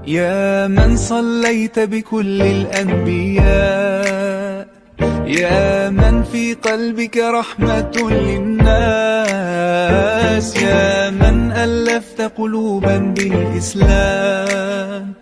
يا من صليت بكل الأنبياء، يا من في قلبك رحمة للناس، يا من ألفت قلوبا بالإسلام،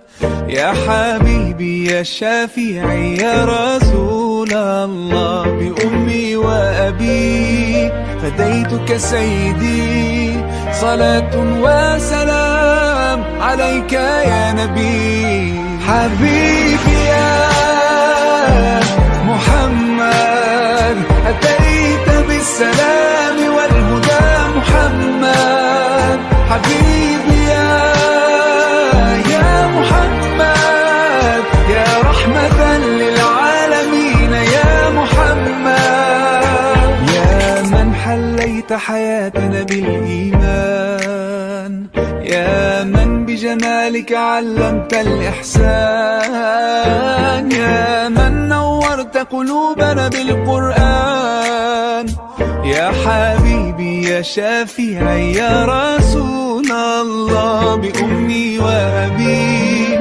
يا حبيبي يا شافعي يا رسول الله، بأمي وأبي فديتك سيدي، صلاة وسلام عليك يا نبي. حبيبي يا محمد أتيت بالسلام والهدى محمد، حبيبي يا محمد يا رحمة للعالمين يا محمد، يا من حليت حياتنا بالإيمان، يا من بجمالك علمت الإحسان، يا من نورت قلوبنا بالقرآن، يا حبيبي يا شافعي يا رسول الله، بأمي وأبي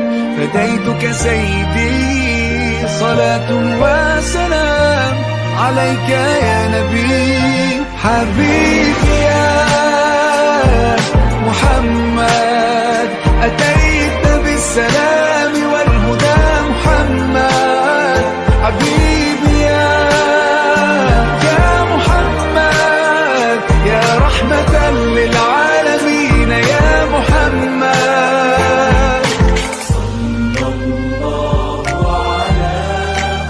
أتيتك سيدي، صلاة وسلام عليك يا نبي. حبيبي يا محمد، أتيت بالسلام والهدى محمد. حبيبي يا محمد، يا رحمة للعالمين يا محمد. صلى الله على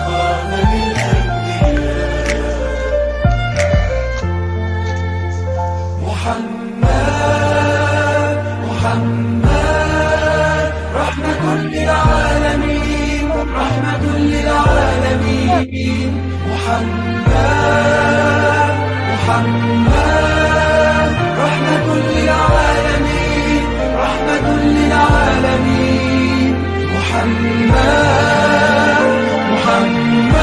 خاتم الأنبياء محمد. محمد رحمة للعالمين، رحمة للعالمين. محمد محمد رحمة للعالمين، رحمة للعالمين. محمد محمد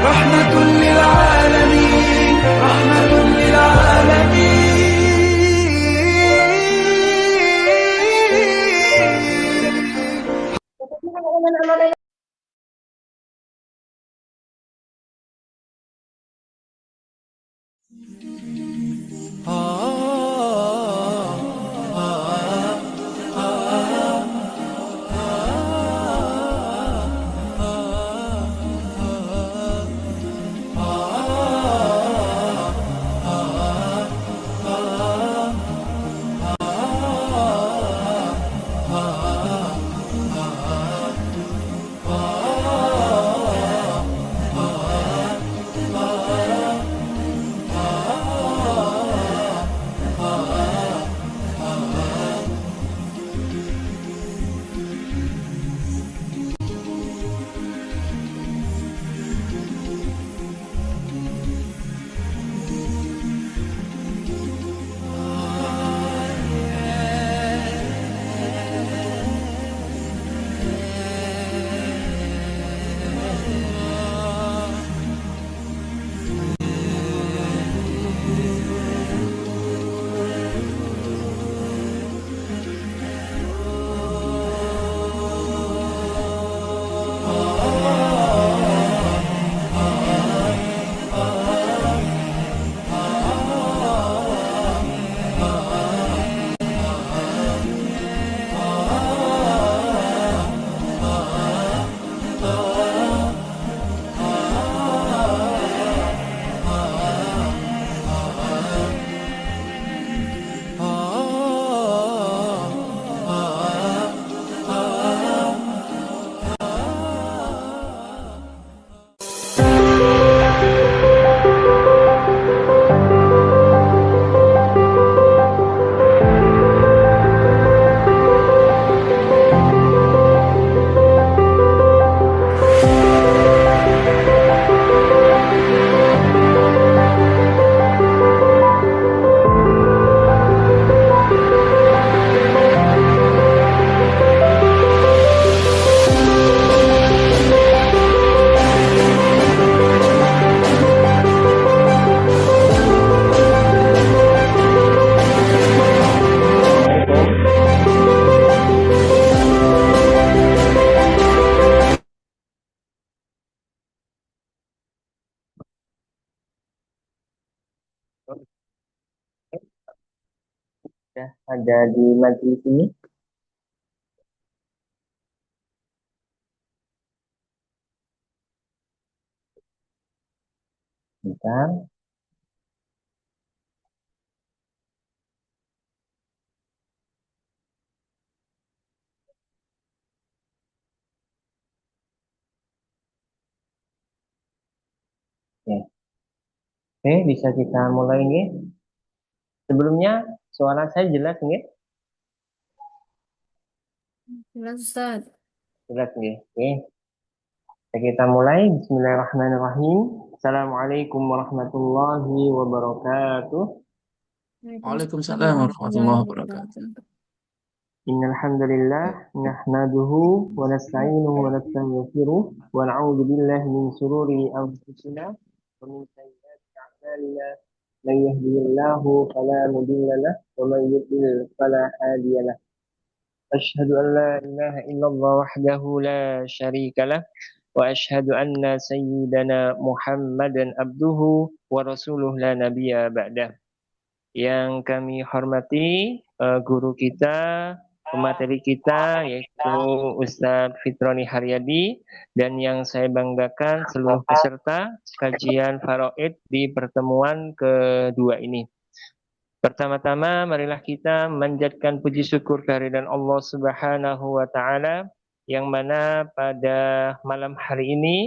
رحمة للعالمين، رحمة للعالمين. Ya, ada di majelis ini. Bentar. Ya. Oke, bisa kita mulai nih. Sebelumnya suara saya jelas nih? Jelas Ustaz. Jelas nih. Oke. Kita mulai. Bismillahirrahmanirrahim. Assalamualaikum warahmatullahi wabarakatuh. Waalaikumsalam warahmatullahi wabarakatuh. Innal hamdalillah nahmaduhu wa nasta'inuhu wa nastaghfiruh wa na'udzu billahi min shururi anfusina wa min sayyiati a'malina. Man yahdihillahu fala mudilla lahu wa man yudlil fala hadiya lahu. أشهد أن لا إله إلا الله وحده لا شريك له وأشهد أن سيدنا محمدا عبده ورسوله لا نبي بعده. Yang kami hormati guru kita, pemateri kita yaitu Ustadz Fitroni Haryadi, dan yang saya banggakan seluruh peserta kajian Faraid di pertemuan kedua ini. Pertama-tama marilah kita menjadikan puji syukur kehadiran Allah Subhanahu wa taala yang mana pada malam hari ini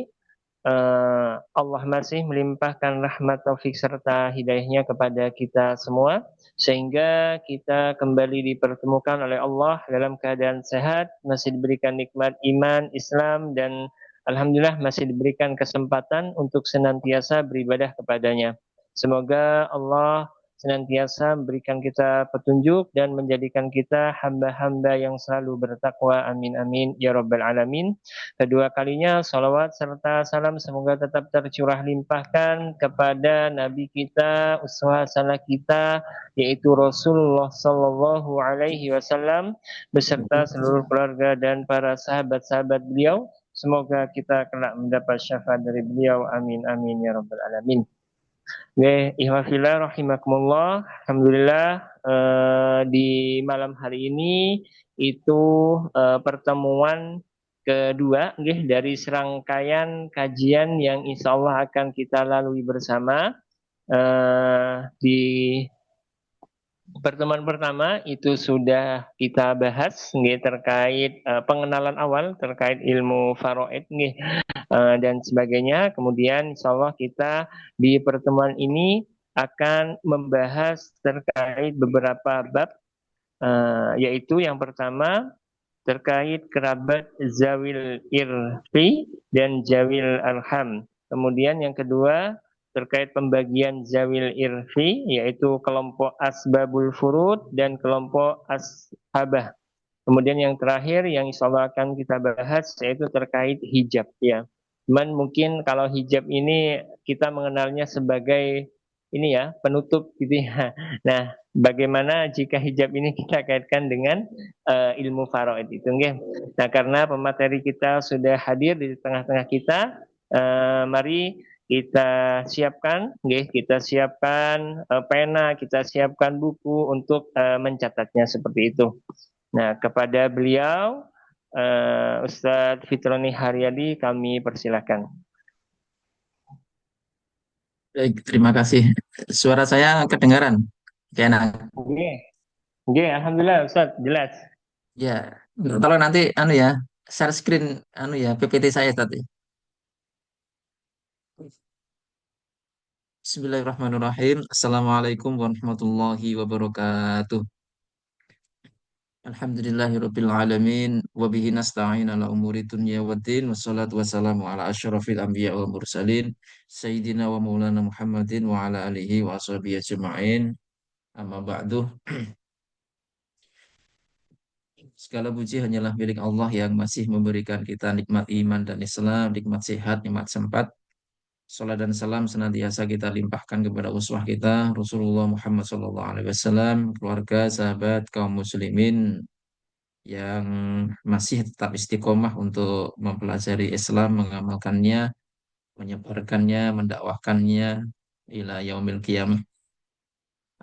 Allah masih melimpahkan rahmat taufik serta hidayahnya kepada kita semua sehingga kita kembali dipertemukan oleh Allah dalam keadaan sehat, masih diberikan nikmat iman, Islam, dan alhamdulillah masih diberikan kesempatan untuk senantiasa beribadah kepadanya. Semoga Allah senantiasa memberikan kita petunjuk dan menjadikan kita hamba-hamba yang selalu bertakwa. Amin amin ya rabbal alamin. Kedua kalinya salawat serta salam semoga tetap tercurah limpahkan kepada Nabi kita, uswah hasanah kita, yaitu Rasulullah Sallallahu Alaihi Wasallam beserta seluruh keluarga dan para sahabat-sahabat beliau. Semoga kita kelak mendapat syafaat dari beliau. Amin amin ya rabbal alamin. Oke, ihwafillah rahimakumullah. Alhamdulillah di malam hari ini itu pertemuan kedua dari serangkaian kajian yang insya Allah akan kita lalui bersama. Di pertemuan pertama itu sudah kita bahas terkait pengenalan awal terkait ilmu faraid dan sebagainya. Kemudian insya Allah kita di pertemuan ini akan membahas terkait beberapa bab, yaitu yang pertama terkait kerabat zawil irfi dan zawil arham. Kemudian yang kedua terkait pembagian zawil irfi, yaitu kelompok asbabul furud dan kelompok ashabah. Kemudian yang terakhir yang insya Allah akan kita bahas yaitu terkait hijab ya. Cuman mungkin kalau hijab ini kita mengenalnya sebagai ini ya penutup gitu ya. Nah, bagaimana jika hijab ini kita kaitkan dengan ilmu faraid itu, nggih. Nah, karena pemateri kita sudah hadir di tengah-tengah kita, mari kita siapkan, nggih, kita siapkan pena, kita siapkan buku untuk mencatatnya seperti itu. Nah, kepada beliau Ustadz Fitroni Haryadi kami persilakan. Baik, terima kasih. Suara saya kedengaran? Enak. Oke, oke, alhamdulillah Ustadz jelas. Ya, kalau nanti ya, share screen ya PPT saya tadi. Bismillahirrahmanirrahim. Assalamualaikum warahmatullahi wabarakatuh. Alhamdulillahirabbil alamin wa bihi nasta'in ala umuri dunya waddin wassalatu wassalamu ala asyrafil anbiya wal mursalin sayyidina wa maulana Muhammadin wa ala alihi wa ashabihi ajma'in. Amma ba'du. Segala puji hanyalah milik Allah yang masih memberikan kita nikmat iman dan Islam, nikmat sehat, nikmat sempat. Salat dan salam senantiasa kita limpahkan kepada uswah kita, Rasulullah Muhammad SAW, keluarga, sahabat, kaum muslimin yang masih tetap istiqomah untuk mempelajari Islam, mengamalkannya, menyebarkannya, mendakwahkannya, ila yaumil qiyamah.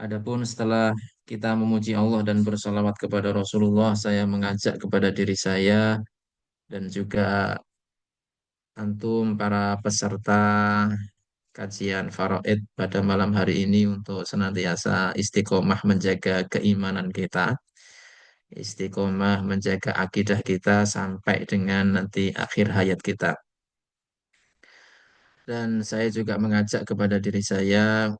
Adapun setelah kita memuji Allah dan bersalawat kepada Rasulullah, saya mengajak kepada diri saya dan juga antum para peserta kajian Faraid pada malam hari ini untuk senantiasa istiqomah menjaga keimanan kita, istiqomah menjaga akidah kita sampai dengan nanti akhir hayat kita. Dan saya juga mengajak kepada diri saya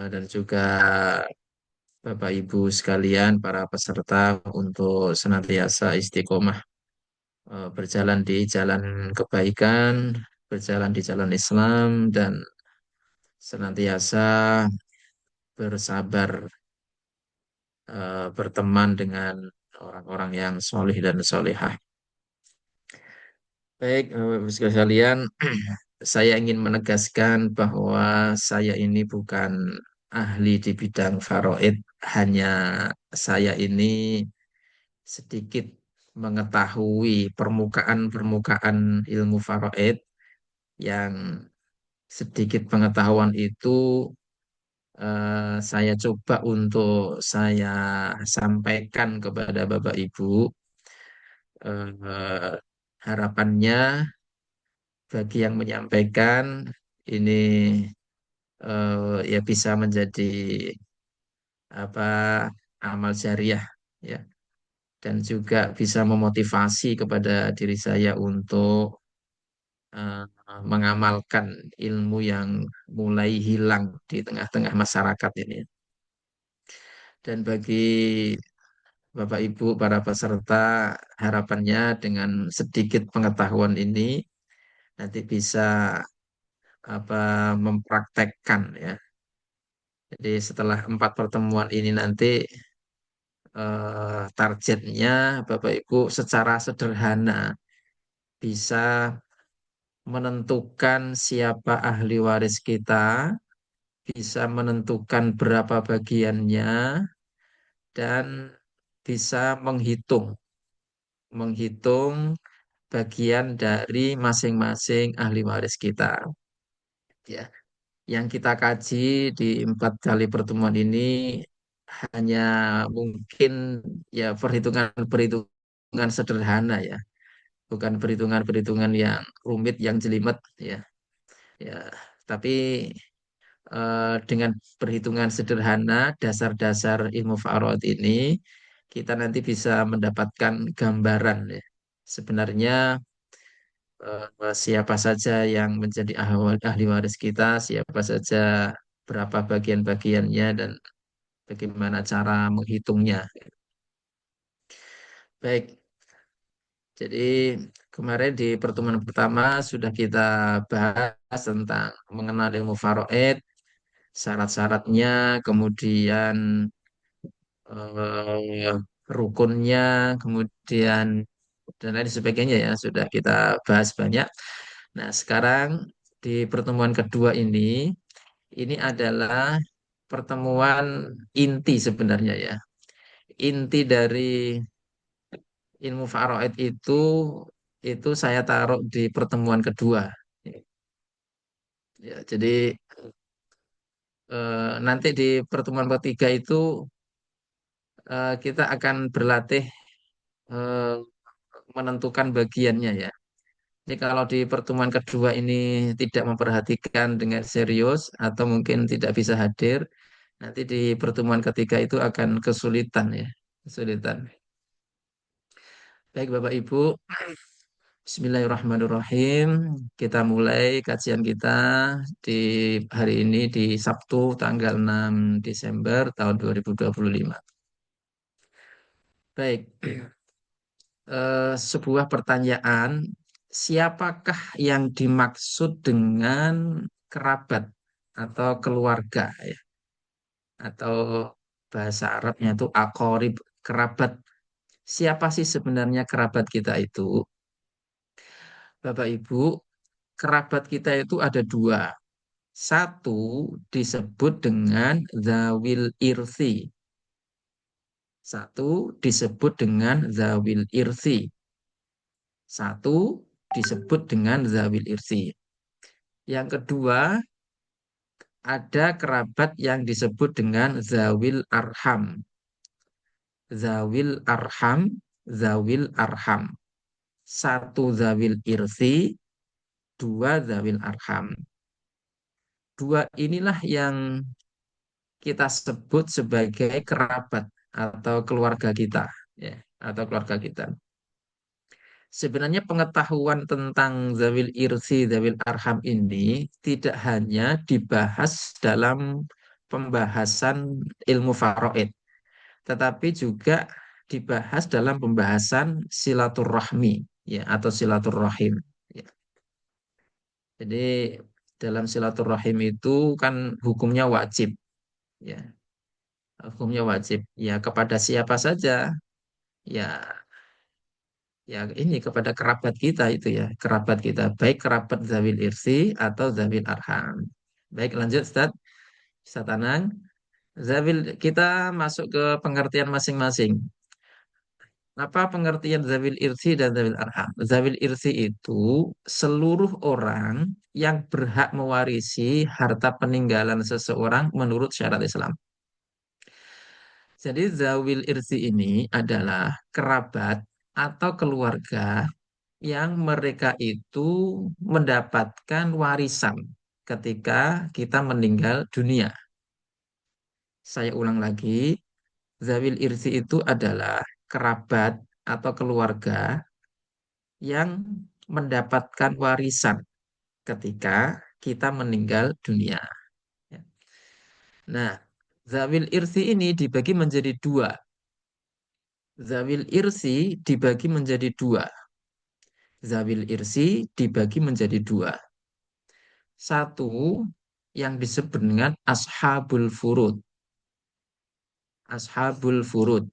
dan juga Bapak Ibu sekalian, para peserta untuk senantiasa istiqomah berjalan di jalan kebaikan, berjalan di jalan Islam, dan senantiasa bersabar berteman dengan orang-orang yang solih dan solihah. Baik, Bapak Ibu sekalian, saya ingin menegaskan bahwa saya ini bukan ahli di bidang faraid, hanya saya ini sedikit mengetahui permukaan-permukaan ilmu faraid yang sedikit pengetahuan itu saya coba untuk saya sampaikan kepada Bapak Ibu. Eh, Harapannya bagi yang menyampaikan ini ya bisa menjadi apa amal jariah ya, dan juga bisa memotivasi kepada diri saya untuk eh, mengamalkan ilmu yang mulai hilang di tengah-tengah masyarakat ini. Dan bagi Bapak Ibu para peserta, harapannya dengan sedikit pengetahuan ini nanti bisa apa mempraktekkan ya. Jadi setelah 4 pertemuan ini nanti targetnya Bapak Ibu secara sederhana bisa menentukan siapa ahli waris kita, bisa menentukan berapa bagiannya, dan bisa menghitung bagian dari masing-masing ahli waris kita. Ya, yang kita kaji di 4 kali pertemuan ini hanya mungkin ya perhitungan-perhitungan sederhana ya, bukan perhitungan-perhitungan yang rumit, yang jelimet ya. Ya, tapi dengan perhitungan sederhana dasar-dasar ilmu faraid ini kita nanti bisa mendapatkan gambaran ya. Sebenarnya siapa saja yang menjadi ahli waris kita, siapa saja, berapa bagian-bagiannya, dan bagaimana cara menghitungnya. Baik, jadi kemarin di pertemuan pertama sudah kita bahas tentang mengenal ilmu faraid, syarat-syaratnya, kemudian eh, rukunnya, kemudian dan lain sebagainya ya sudah kita bahas banyak. Nah, sekarang di pertemuan kedua ini adalah pertemuan inti sebenarnya ya. Inti dari ilmu faraid itu saya taruh di pertemuan kedua. Ya, jadi nanti di pertemuan ketiga itu kita akan berlatih eh, menentukan bagiannya ya. Ini kalau di pertemuan kedua ini tidak memperhatikan dengan serius atau mungkin tidak bisa hadir, nanti di pertemuan ketiga itu akan kesulitan ya, kesulitan. Baik Bapak Ibu, Bismillahirrahmanirrahim. Kita mulai kajian kita di hari ini di Sabtu tanggal 6 Desember tahun 2025. Baik, sebuah pertanyaan, siapakah yang dimaksud dengan kerabat atau keluarga ya? Atau bahasa Arabnya itu akorib, kerabat. Siapa sih sebenarnya kerabat kita itu? Bapak Ibu, kerabat kita itu ada dua. Satu disebut dengan zawil irsi. Satu disebut dengan zawil irsi. Satu disebut dengan zawil irsi. Yang kedua, ada kerabat yang disebut dengan zawil arham. Zawil arham, zawil arham. Satu zawil irsi, dua zawil arham. Dua inilah yang kita sebut sebagai kerabat atau keluarga kita, ya, atau keluarga kita. Sebenarnya pengetahuan tentang zawil irsi, zawil arham ini tidak hanya dibahas dalam pembahasan ilmu faraid, tetapi juga dibahas dalam pembahasan silaturahmi, ya, atau silaturahim. Ya. Jadi dalam silaturahim itu kan hukumnya wajib, ya, hukumnya wajib, ya kepada siapa saja, ya, ya ini kepada kerabat kita itu ya, kerabat kita, baik kerabat zawil irsi atau zawil arham. Baik, lanjut Ustaz. Bisa tenang. Zawil kita masuk ke pengertian masing-masing. Apa pengertian zawil irsi dan zawil arham? Zawil irsi itu seluruh orang yang berhak mewarisi harta peninggalan seseorang menurut syarat Islam. Jadi zawil irsi ini adalah kerabat atau keluarga yang mereka itu mendapatkan warisan ketika kita meninggal dunia. Saya ulang lagi, zawil irsi itu adalah kerabat atau keluarga yang mendapatkan warisan ketika kita meninggal dunia. Ya. Nah, zawil irsi ini dibagi menjadi dua. Zawil irsi dibagi menjadi dua. Zawil irsi dibagi menjadi dua. Satu yang disebut dengan ashabul furud. Ashabul furud.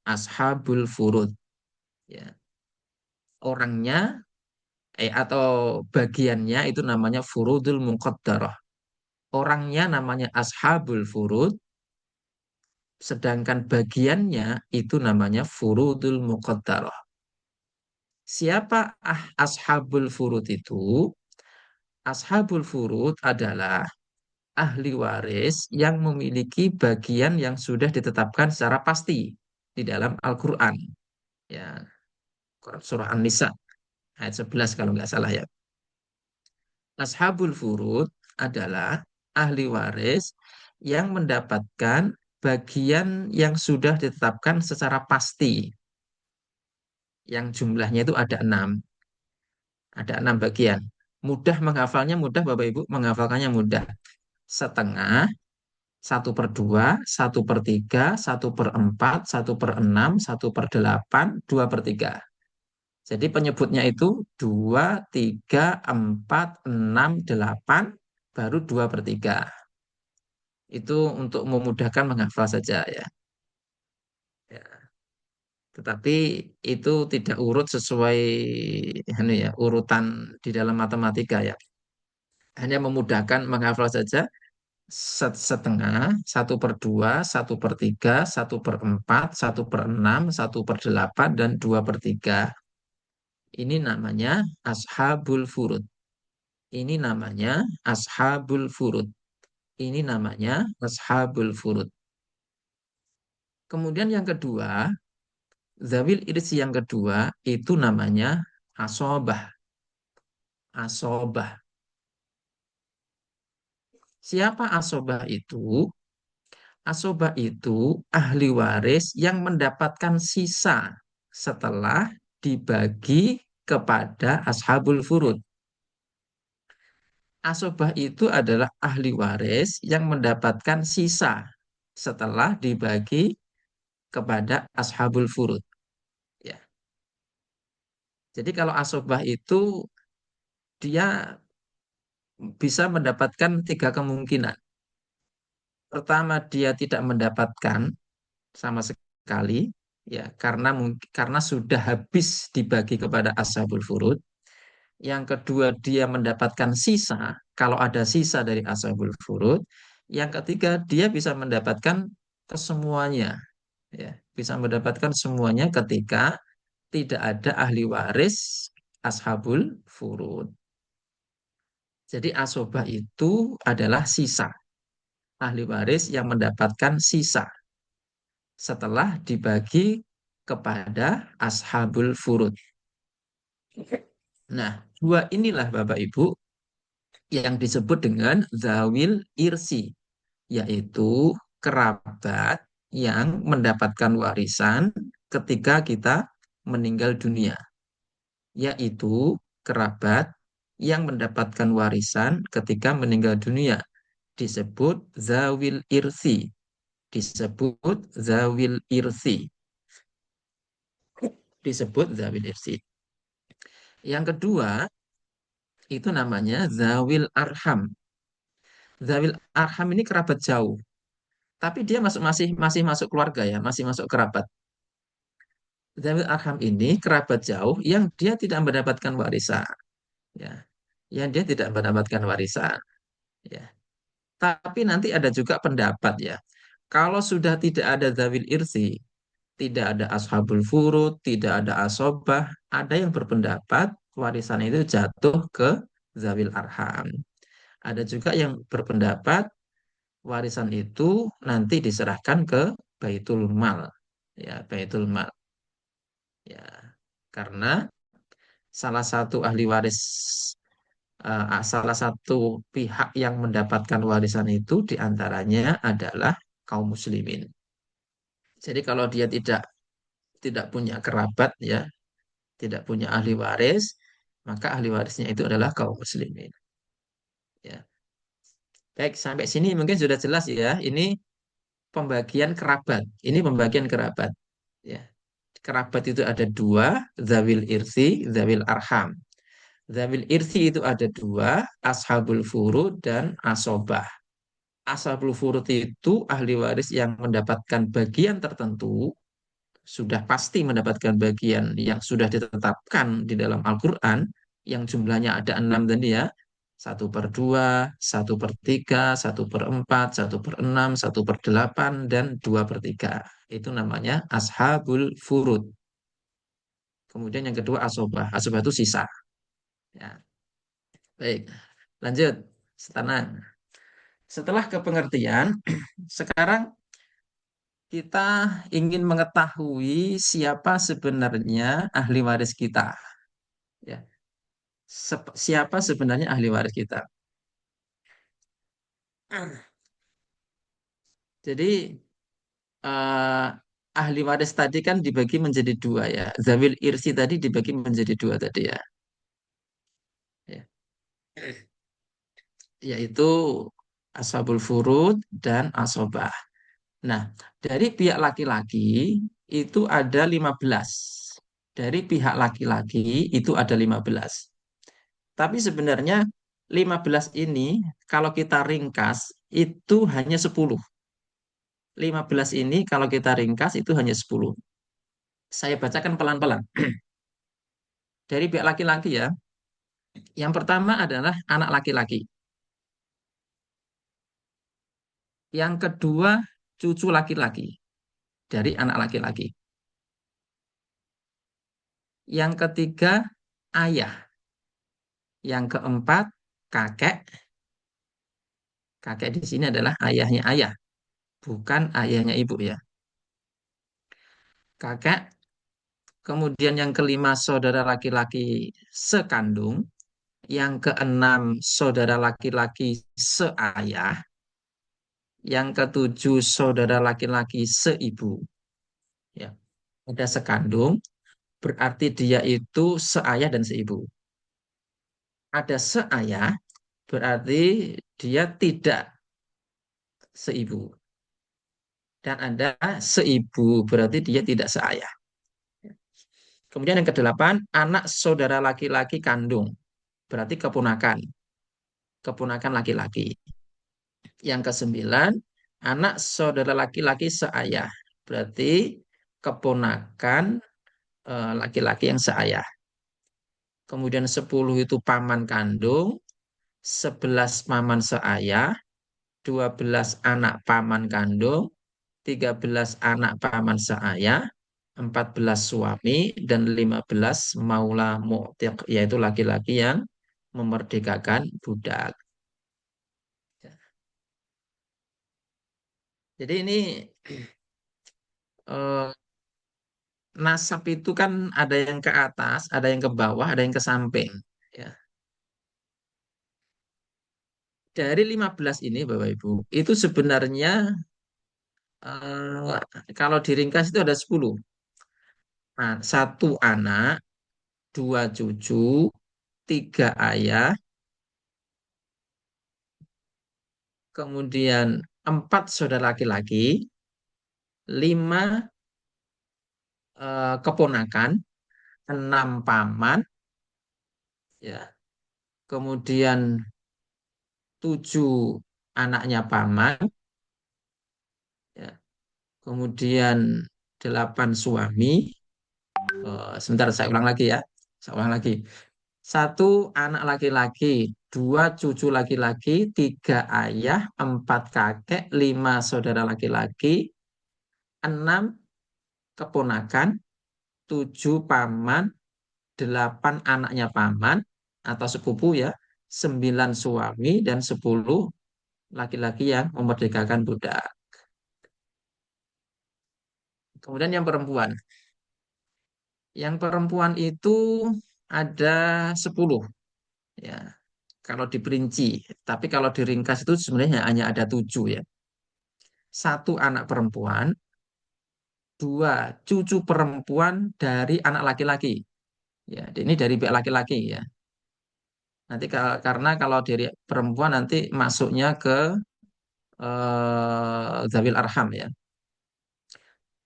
Ashabul furud. Ya. Orangnya atau bagiannya itu namanya furudul muqaddarah. Orangnya namanya ashabul furud, sedangkan bagiannya itu namanya furudul muqaddarah. Siapa ashabul furud itu? Ashabul furud adalah ahli waris yang memiliki bagian yang sudah ditetapkan secara pasti di dalam Al-Quran. Ya, surah An-Nisa ayat 11 kalau nggak salah ya. Ashabul furud adalah ahli waris yang mendapatkan bagian yang sudah ditetapkan secara pasti. Yang jumlahnya itu ada 6. Ada 6 bagian. Mudah menghafalnya, mudah Bapak Ibu, menghafalkannya mudah. Setengah, 1/2, 1/3, 1/4, 1/6, 1/8, 2/3. Jadi penyebutnya itu 2, 3, 4, 6, 8, baru 2/3. Itu untuk memudahkan menghafal saja ya. Ya. Tetapi itu tidak urut sesuai urutan di dalam matematika ya. Hanya memudahkan menghafal saja setengah, 1/2, 1/3, 1/4, 1/6, 1/8, dan 2/3. Ini namanya ashabul furud. Ini namanya ashabul furud. Ini namanya ashabul furud. Kemudian yang kedua, zawil irsi yang kedua itu namanya asobah. Asobah. Siapa asobah itu? Asobah itu ahli waris yang mendapatkan sisa setelah dibagi kepada ashabul furud. Asobah itu adalah ahli waris yang mendapatkan sisa setelah dibagi kepada ashabul furud. Ya. Jadi kalau asobah itu dia bisa mendapatkan 3 kemungkinan. Pertama, dia tidak mendapatkan sama sekali, ya karena sudah habis dibagi kepada ashabul furud. Yang kedua, dia mendapatkan sisa kalau ada sisa dari ashabul furud. Yang ketiga, dia bisa mendapatkan kesemuanya, ya bisa mendapatkan semuanya ketika tidak ada ahli waris ashabul furud. Jadi asobah itu adalah sisa. Ahli waris yang mendapatkan sisa setelah dibagi kepada ashabul furud. Nah, dua inilah Bapak Ibu yang disebut dengan zawil irsi, yaitu kerabat yang mendapatkan warisan ketika kita meninggal dunia, yaitu kerabat yang mendapatkan warisan ketika meninggal dunia disebut zawil irsi, disebut zawil irsi, disebut zawil irsi. Yang kedua itu namanya zawil arham. Zawil arham ini kerabat jauh, tapi dia masih masuk keluarga ya, masih masuk kerabat. Zawil arham ini kerabat jauh yang dia tidak mendapatkan warisan, ya, yang dia tidak mendapatkan warisan, ya. Tapi nanti ada juga pendapat ya, kalau sudah tidak ada zawil irsi, tidak ada ashabul furud, tidak ada asobah. Ada yang berpendapat warisan itu jatuh ke zawil arham. Ada juga yang berpendapat warisan itu nanti diserahkan ke Baitul Mal. Ya, Baitul Mal. Ya, karena salah satu ahli waris, salah satu pihak yang mendapatkan warisan itu diantaranya adalah kaum muslimin. Jadi kalau dia tidak punya kerabat, ya, tidak punya ahli waris, maka ahli warisnya itu adalah kaum muslimin. Ya. Baik, sampai sini mungkin sudah jelas ya. Ini pembagian kerabat. Ini pembagian kerabat. Ya. Kerabat itu ada dua, zawil irsi, zawil arham. Zawil irsi itu ada dua, ashabul furud dan asobah. Ashabul furud itu ahli waris yang mendapatkan bagian tertentu, sudah pasti mendapatkan bagian yang sudah ditetapkan di dalam Al-Quran, yang jumlahnya ada 6 tadi ya. 1/2, 1/3, 1/4, 1/6, 1/8, dan 2/3. Itu namanya ashabul furud. Kemudian yang kedua asobah. Asobah itu sisa. Ya. Baik, lanjut. Tenang. Setelah kepengertian, sekarang kita ingin mengetahui siapa sebenarnya ahli waris kita. Ya, siapa sebenarnya ahli waris kita? Jadi eh, ahli waris tadi kan dibagi menjadi dua ya. Zawil irsi tadi dibagi menjadi dua tadi ya. Ya. Yaitu ashabul furud dan asobah. Nah, dari pihak laki-laki itu ada 15. Dari pihak laki-laki itu ada 15. Tapi sebenarnya 15 ini kalau kita ringkas itu hanya 10. 15 ini kalau kita ringkas itu hanya 10. Saya bacakan pelan-pelan. Dari pihak laki-laki ya. Yang pertama adalah anak laki-laki. Yang kedua cucu laki-laki dari anak laki-laki. Yang ketiga ayah. Yang keempat kakek. Kakek di sini adalah ayahnya ayah, bukan ayahnya ibu ya. Kakek. Kemudian yang kelima saudara laki-laki sekandung. Yang keenam saudara laki-laki seayah. Yang ketujuh saudara laki-laki seibu. Ya, ada sekandung, berarti dia itu seayah dan seibu. Ada seayah, berarti dia tidak seibu. Dan ada seibu, berarti dia tidak seayah. Kemudian yang kedelapan, anak saudara laki-laki kandung, berarti keponakan. Keponakan laki-laki. Yang kesembilan, anak saudara laki-laki seayah, berarti keponakan laki-laki yang seayah. Kemudian 10 itu paman kandung, 11 paman seayah, 12 anak paman kandung, 13 anak paman seayah, 14 suami, dan 15 maula mu'tiq, yaitu laki-laki yang memerdekakan budak. Jadi ini eh, nasab itu kan ada yang ke atas, ada yang ke bawah, ada yang ke samping. Ya. Dari 15 ini Bapak Ibu, itu sebenarnya kalau diringkas itu ada 10. Nah, satu anak, dua cucu, tiga ayah, kemudian empat saudara laki-laki, lima keponakan, enam paman, ya, kemudian tujuh anaknya paman, ya, kemudian delapan suami. Sebentar, saya ulang lagi ya. Saya ulang lagi. Satu anak laki-laki, dua cucu laki-laki, tiga ayah, empat kakek, lima saudara laki-laki, enam keponakan, 7 paman, 8 anaknya paman atau sepupu ya, 9 suami dan 10 laki-laki yang memerdekakan budak. Kemudian yang perempuan. Yang perempuan itu ada 10 ya. Kalau diperinci, tapi kalau diringkas itu sebenarnya hanya ada 7 ya. Satu anak perempuan, 2 cucu perempuan dari anak laki-laki. Ya, ini dari pihak laki-laki ya. Nanti karena kalau dari perempuan nanti masuknya ke Zawil Arham ya.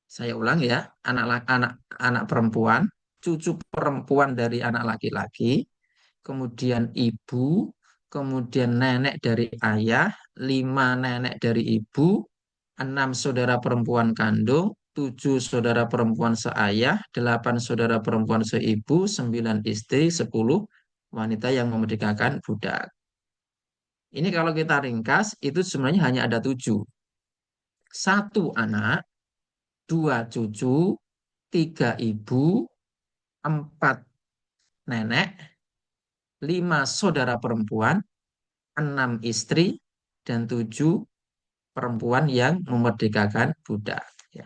Saya ulang ya, anak perempuan, cucu perempuan dari anak laki-laki, kemudian ibu, kemudian nenek dari ayah, 5 nenek dari ibu, 6 saudara perempuan kandung, 7 saudara perempuan seayah, 8 saudara perempuan seibu, 9 istri, 10 wanita yang memerdekakan budak. Ini kalau kita ringkas, itu sebenarnya hanya ada 7. Satu anak, 2 cucu, 3 ibu, 4 nenek, 5 saudara perempuan, 6 istri, dan 7 perempuan yang memerdekakan budak. Ya.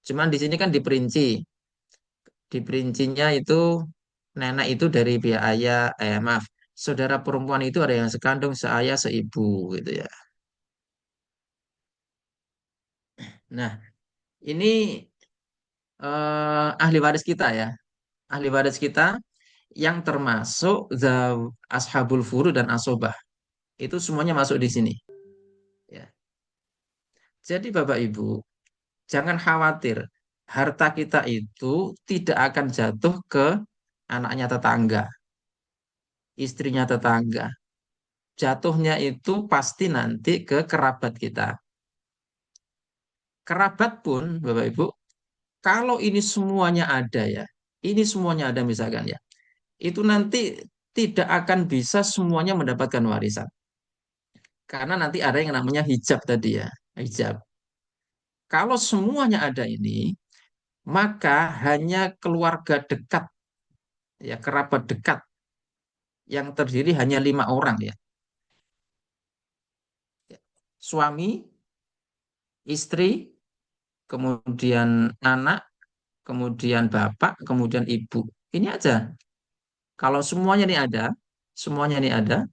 Cuman di sini kan diperinci. Diperincinya itu nenek itu dari pihak ayah, maaf, saudara perempuan itu ada yang sekandung, seayah, seibu gitu ya. Nah, ini ahli waris kita ya. Ahli waris kita yang termasuk ashabul furu dan asobah. Itu semuanya masuk di sini. Ya. Jadi Bapak Ibu, jangan khawatir. Harta kita itu tidak akan jatuh ke anaknya tetangga, istrinya tetangga. Jatuhnya itu pasti nanti ke kerabat kita. Kerabat pun, Bapak Ibu, kalau ini semuanya ada ya, ini semuanya ada misalkan ya, itu nanti tidak akan bisa semuanya mendapatkan warisan. Karena nanti ada yang namanya hijab tadi ya, hijab. Kalau semuanya ada ini, maka hanya keluarga dekat, ya kerabat dekat yang terdiri hanya 5 orang ya. Suami, istri, kemudian anak, kemudian bapak, kemudian ibu. Ini aja. Kalau semuanya ini ada,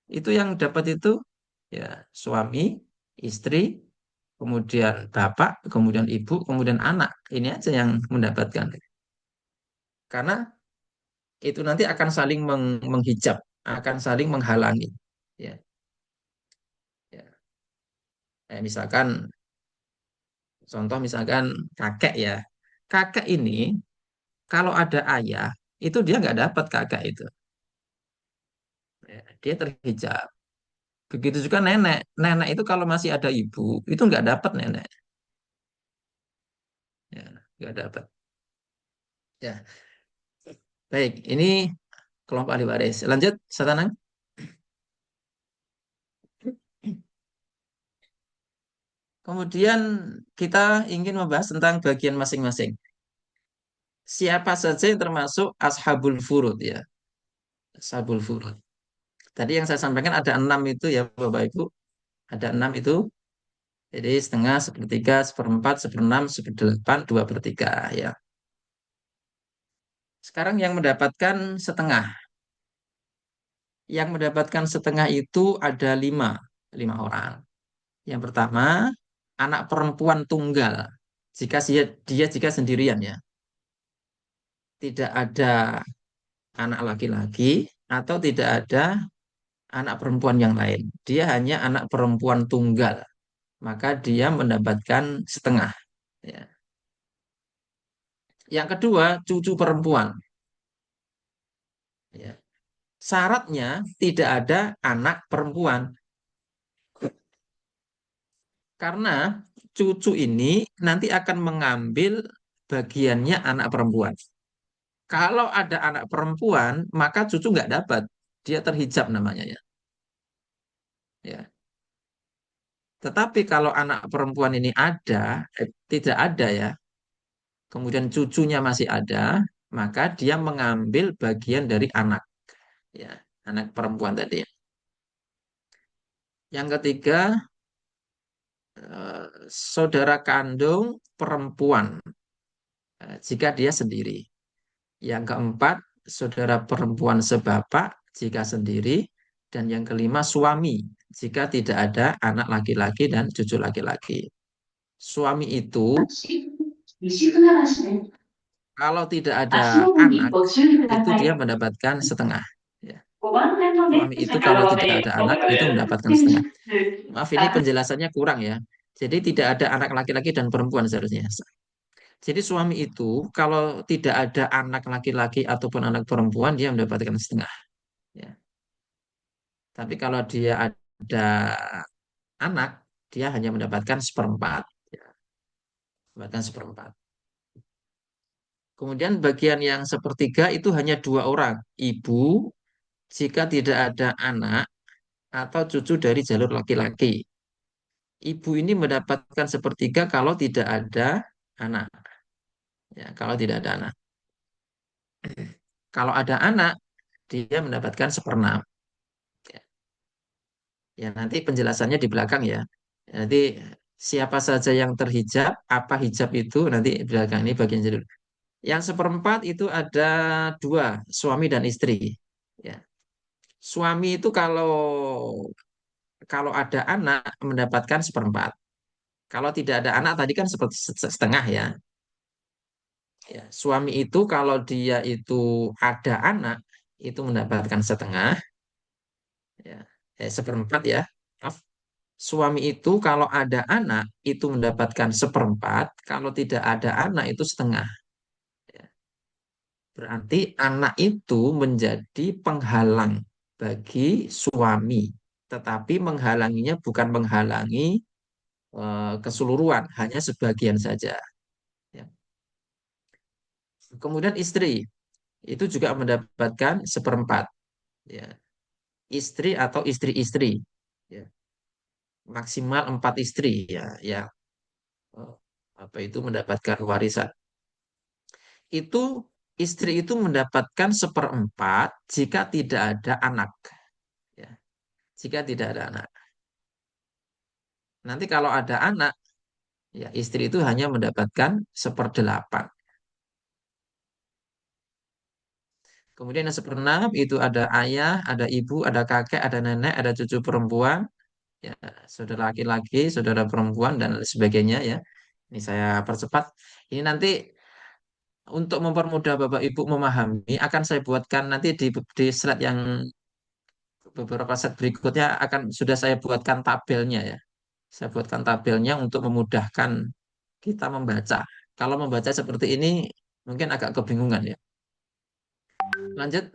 itu yang dapat itu ya suami, istri, kemudian bapak, kemudian ibu, kemudian anak. Ini aja yang mendapatkan. Karena itu nanti akan saling menghijab, akan saling menghalangi. Ya, ya. Misalkan contoh misalkan kakek ya. Kakek ini kalau ada ayah, itu dia nggak dapat kakak itu. Ya, dia terhijab. Begitu juga nenek. Nenek itu kalau masih ada ibu, itu nggak dapat nenek. Ya, nggak dapat. Ya, baik. Ini kelompok ahli waris. Lanjut, Satanang. Kemudian kita ingin membahas tentang bagian masing-masing. Siapa saja yang termasuk ashabul furud ya. Ashabul furud. Tadi yang saya sampaikan ada 6 itu ya Bapak Ibu. Ada 6 itu. Jadi setengah, sepertiga, seperempat, seperenam, seperdelapan, 2/3 ya. Sekarang yang mendapatkan setengah. Yang mendapatkan setengah itu ada 5 orang. Yang pertama, anak perempuan tunggal. Jika dia jika sendirian ya. Tidak ada anak laki-laki atau tidak ada anak perempuan yang lain. Dia hanya anak perempuan tunggal. Maka dia mendapatkan setengah. Ya. Yang kedua, cucu perempuan. Ya. Syaratnya tidak ada anak perempuan. Karena cucu ini nanti akan mengambil bagiannya anak perempuan. Kalau ada anak perempuan, maka cucu nggak dapat. Dia terhijab namanya ya. Ya. Tetapi kalau anak perempuan ini ada, tidak ada ya. kemudian cucunya masih ada, maka dia mengambil bagian dari anak, ya, anak perempuan tadi. Yang ketiga, saudara kandung perempuan, jika dia sendiri. Yang keempat, saudara perempuan sebapak jika sendiri. Dan yang kelima, suami jika tidak ada anak laki-laki dan cucu laki-laki. Suami itu kalau tidak ada anak, itu dia mendapatkan setengah. Ya. Suami itu kalau tidak ada anak, itu mendapatkan setengah. Maaf, ini penjelasannya kurang ya. Jadi tidak ada anak laki-laki dan perempuan seharusnya. Jadi suami itu kalau tidak ada anak laki-laki ataupun anak perempuan, dia mendapatkan setengah. Ya. Tapi kalau dia ada anak, dia hanya mendapatkan seperempat. Ya. Mendapatkan seperempat. Kemudian bagian yang sepertiga itu hanya dua orang. Ibu jika tidak ada anak atau cucu dari jalur laki-laki. Ibu ini mendapatkan sepertiga kalau tidak ada anak. Ya, kalau tidak ada anak. Kalau ada anak, dia mendapatkan seperenam. Ya, ya, nanti penjelasannya di belakang ya. Nanti siapa saja yang terhijab, apa hijab itu nanti di belakang ini bagian judul. Yang seperempat itu ada dua, suami dan istri. Ya. Suami itu kalau kalau ada anak mendapatkan seperempat. Kalau tidak ada anak tadi kan seperti setengah ya. Ya, suami itu kalau dia itu ada anak itu mendapatkan setengah, ya, seperempat ya. Maaf. Suami itu kalau ada anak itu mendapatkan seperempat, kalau tidak ada anak itu setengah. Ya. Berarti anak itu menjadi penghalang bagi suami, tetapi menghalanginya bukan menghalangi keseluruhan, hanya sebagian saja. Ya. Kemudian istri itu juga mendapatkan seperempat. Ya. Istri atau istri-istri, ya. Maksimal 4 istri ya, ya, eh, apa itu mendapatkan warisan. Itu istri itu mendapatkan seperempat jika tidak ada anak. Ya. Jika tidak ada anak. Nanti kalau ada anak, ya istri itu hanya mendapatkan seperdelapan. Kemudian yang seperenam itu ada ayah, ada ibu, ada kakek, ada nenek, ada cucu perempuan, ya, saudara laki-laki, saudara perempuan, dan lain sebagainya ya. Ini saya percepat. Ini nanti untuk mempermudah Bapak Ibu memahami, akan saya buatkan nanti di slide yang beberapa slide berikutnya akan sudah saya buatkan tabelnya ya. Saya buatkan tabelnya untuk memudahkan kita membaca. Kalau membaca seperti ini mungkin agak kebingungan ya. Lanjut,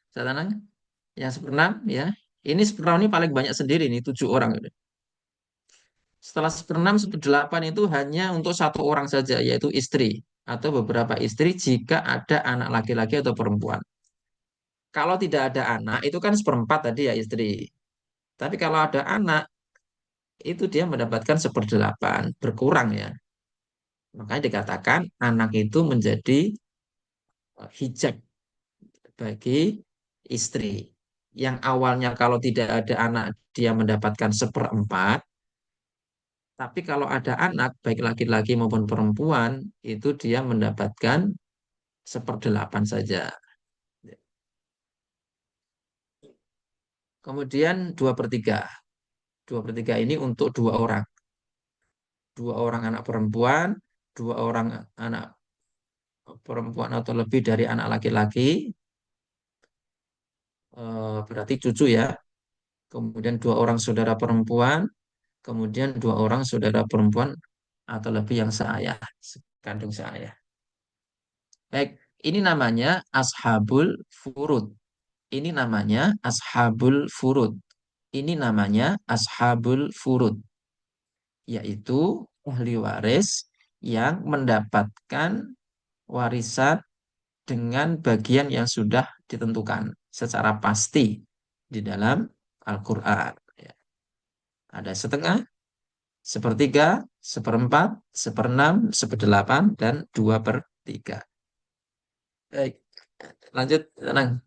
saya tenang. Yang seperenam ya. Ini seperenam ini paling banyak sendiri nih, 7 orang. Setelah seperenam, seperdelapan itu hanya untuk satu orang saja, yaitu istri atau beberapa istri jika ada anak laki-laki atau perempuan. Kalau tidak ada anak, itu kan seperempat tadi ya istri. Tapi kalau ada anak, itu dia mendapatkan seperdelapan, berkurang ya. Makanya dikatakan anak itu menjadi hijab bagi istri. Yang awalnya kalau tidak ada anak, dia mendapatkan seperempat. Tapi kalau ada anak, baik laki-laki maupun perempuan, itu dia mendapatkan seperdelapan saja. Kemudian 2/3. 2/3 ini untuk 2 orang. 2 orang anak perempuan, 2 orang anak perempuan atau lebih dari anak laki-laki, berarti cucu ya. Kemudian 2 orang saudara perempuan, kemudian 2 orang saudara perempuan atau lebih yang seayah, kandung seayah. Baik, ini namanya ashabul furud. Ini namanya ashabul furud. Ini namanya ashabul furud, yaitu ahli waris yang mendapatkan warisan dengan bagian yang sudah ditentukan secara pasti di dalam Al-Quran. Ya. Ada setengah, Sepertiga, seperempat, seperenam, seperdelapan, dan 2/3. Baik, lanjut, tenang.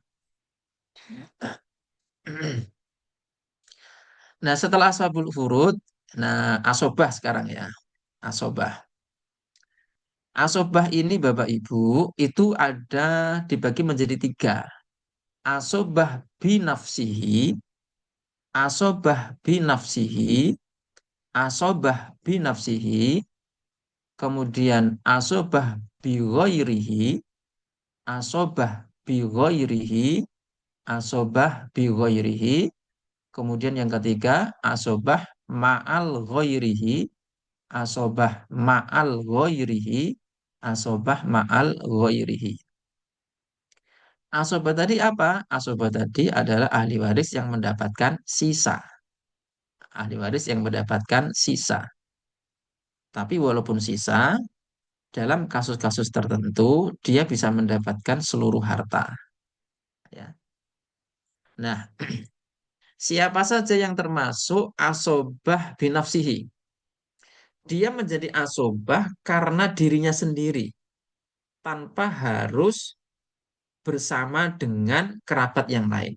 Nah, setelah ashabul furud, nah asobah sekarang ya. Asobah. Asobah ini Bapak Ibu itu ada dibagi menjadi tiga. Asobah binafsihi, asobah binafsihi, asobah binafsihi, kemudian asobah bighairihi, asobah bighairihi, asobah bighairihi, kemudian yang ketiga asobah ma'al ghairihi, asobah ma'al ghairihi, asobah ma'al ghairihi. Asobah tadi apa? Asobah tadi adalah ahli waris yang mendapatkan sisa. Ahli waris yang mendapatkan sisa. Tapi walaupun sisa, dalam kasus-kasus tertentu, dia bisa mendapatkan seluruh harta. Ya. Nah, siapa saja yang termasuk asobah binafsihi? Dia menjadi asobah karena dirinya sendiri, tanpa harus bersama dengan kerabat yang lain.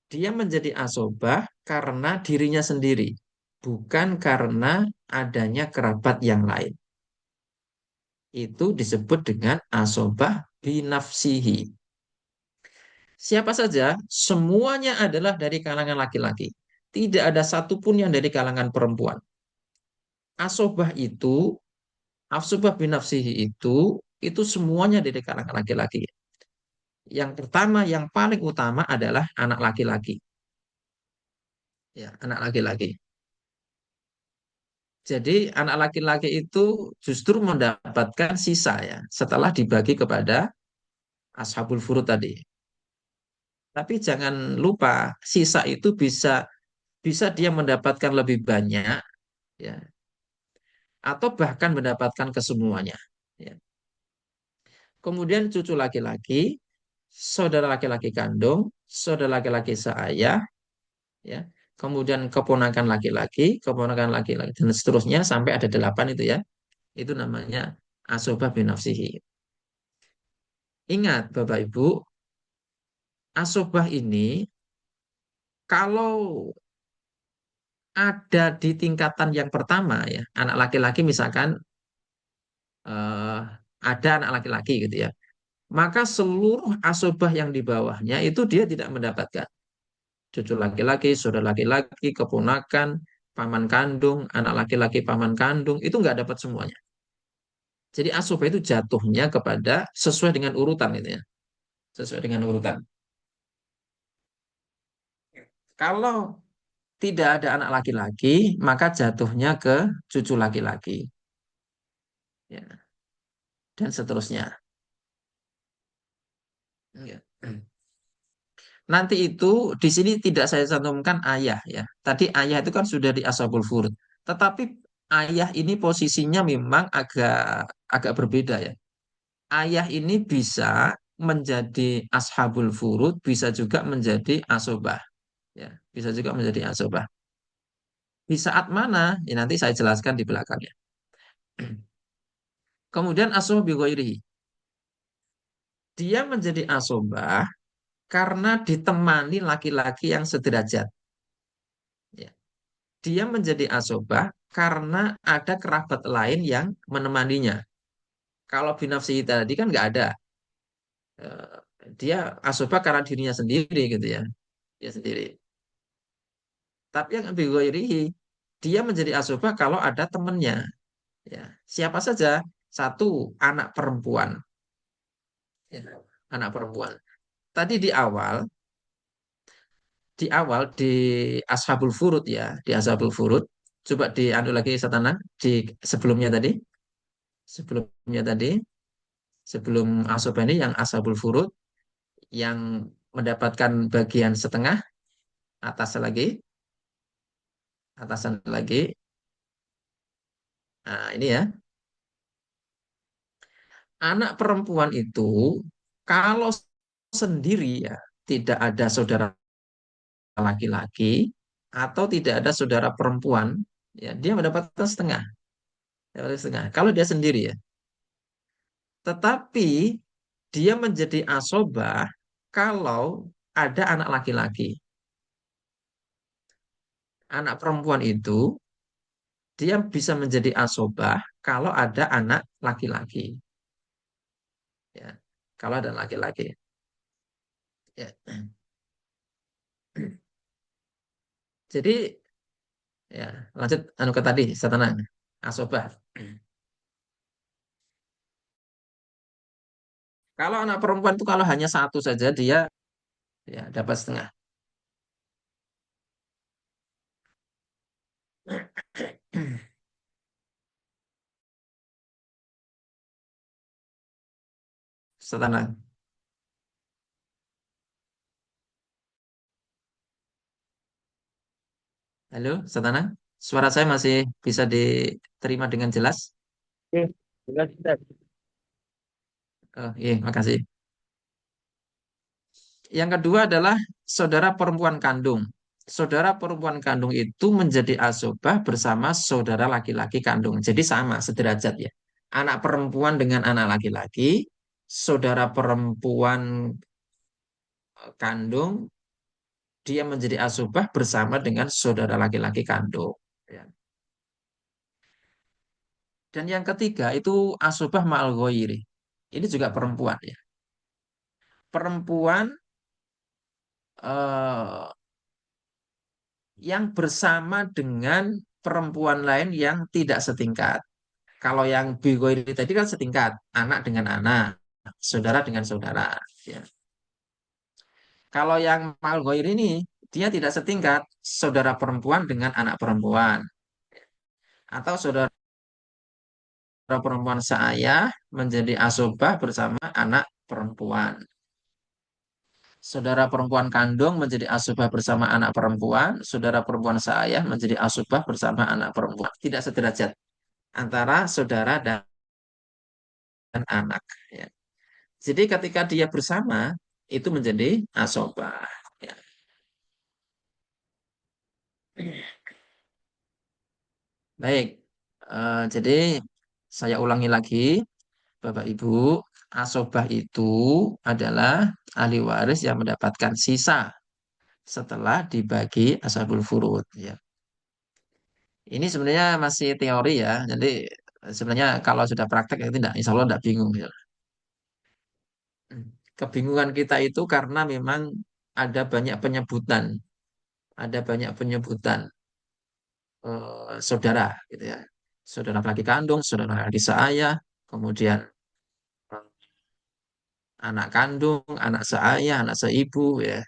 Dia menjadi asobah karena dirinya sendiri, bukan karena adanya kerabat yang lain. Itu disebut dengan asobah binafsihi. Siapa saja, semuanya adalah dari kalangan laki-laki. Tidak ada satupun yang dari kalangan perempuan. Asobah itu, asobah binafsihi itu semuanya dari kalangan laki-laki. Yang pertama, yang paling utama adalah anak laki-laki. Ya, anak laki-laki. Jadi anak laki-laki itu justru mendapatkan sisa ya setelah dibagi kepada ashabul furud tadi. Tapi jangan lupa sisa itu bisa bisa dia mendapatkan lebih banyak ya atau bahkan mendapatkan kesemuanya. Ya. Kemudian cucu laki-laki, saudara laki-laki kandung, saudara laki-laki seayah, ya. Kemudian keponakan laki-laki, keponakan laki-laki dan seterusnya sampai ada 8 itu ya. Itu namanya asobah binafsihi. Ingat Bapak Ibu, asobah ini kalau ada di tingkatan yang pertama ya, anak laki-laki misalkan eh, ada anak laki-laki gitu ya, maka seluruh asobah yang di bawahnya itu dia tidak mendapatkan. Cucu laki-laki, saudara laki-laki, keponakan, paman kandung, anak laki-laki paman kandung, itu nggak dapat semuanya. Jadi asobah itu jatuhnya kepada sesuai dengan urutan itu ya, sesuai dengan urutan. Kalau tidak ada anak laki-laki, maka jatuhnya ke cucu laki-laki, ya, dan seterusnya. Ya. Nanti itu di sini tidak saya cantumkan ayah ya. Tadi ayah itu kan sudah di ashabul furud. Tetapi ayah ini posisinya memang agak agak berbeda ya. Ayah ini bisa menjadi ashabul furud, bisa juga menjadi asobah. Ya, bisa juga menjadi asobah. Di saat mana? Ya, nanti saya jelaskan di belakangnya. Kemudian asobah bi ghairihi. Dia menjadi asobah karena ditemani laki-laki yang sederajat. Ya. Dia menjadi asobah karena ada kerabat lain yang menemaninya. Kalau binafsi tadi kan nggak ada. Eh, Dia asobah karena dirinya sendiri gitu ya. Dia sendiri. Tapi yang bighairihi, dia menjadi asobah kalau ada temannya. Ya. Siapa saja? Satu, anak perempuan. Ya. Anak perempuan. Tadi di Ashabul Furud ya, di Ashabul Furud. Coba dianu lagi satana di sebelumnya tadi, sebelumnya tadi, sebelum Asob ini yang Ashabul Furud yang mendapatkan bagian setengah atas lagi, atasan lagi. Nah, ini ya, anak perempuan itu kalau sendiri ya tidak ada saudara laki-laki, atau tidak ada saudara perempuan, ya dia mendapatkan setengah, mendapatkan setengah. Kalau dia sendiri ya. Tetapi dia menjadi asobah kalau ada anak laki-laki. Anak perempuan itu dia bisa menjadi asobah kalau ada anak laki-laki. Ya, kalau ada laki-laki. Ya. Jadi ya lanjut anu ke tadi satana asobah. Kalau anak perempuan itu kalau hanya satu saja dia ya dapat setengah. Satana. Halo, Satana. Suara saya masih bisa diterima dengan jelas? Oke, jelas Ustaz. Oh, iya, makasih. Yang kedua adalah saudara perempuan kandung. Saudara perempuan kandung itu menjadi asobah bersama saudara laki-laki kandung. Jadi sama, sederajat ya. Anak perempuan dengan anak laki-laki, saudara perempuan kandung, dia menjadi asobah bersama dengan saudara laki-laki kandung. Ya. Dan yang ketiga itu asobah ma'al ghairi. Ini juga perempuan ya. Perempuan eh, yang bersama dengan perempuan lain yang tidak setingkat. Kalau yang bigoiri tadi kan setingkat, anak dengan anak, saudara dengan saudara. Ya. Kalau yang malgoir ini, dia tidak setingkat, saudara perempuan dengan anak perempuan. Atau saudara perempuan seayah menjadi asobah bersama anak perempuan. Saudara perempuan kandung menjadi asobah bersama anak perempuan. Saudara perempuan seayah menjadi asobah bersama anak perempuan. Tidak sederajat antara saudara dan anak. Ya. Jadi ketika dia bersama itu menjadi asobah. Ya. Baik, jadi saya ulangi lagi, Bapak Ibu, asobah itu adalah ahli waris yang mendapatkan sisa setelah dibagi ashabul furud. Ya. Ini sebenarnya masih teori ya, jadi sebenarnya kalau sudah praktek itu tidak, insya Allah tidak bingung. Ya. Kebingungan kita itu karena memang ada banyak penyebutan, ada banyak penyebutan saudara gitu ya. Saudara laki kandung, saudara laki seayah, kemudian eh, anak kandung, anak seayah, anak seibu ya.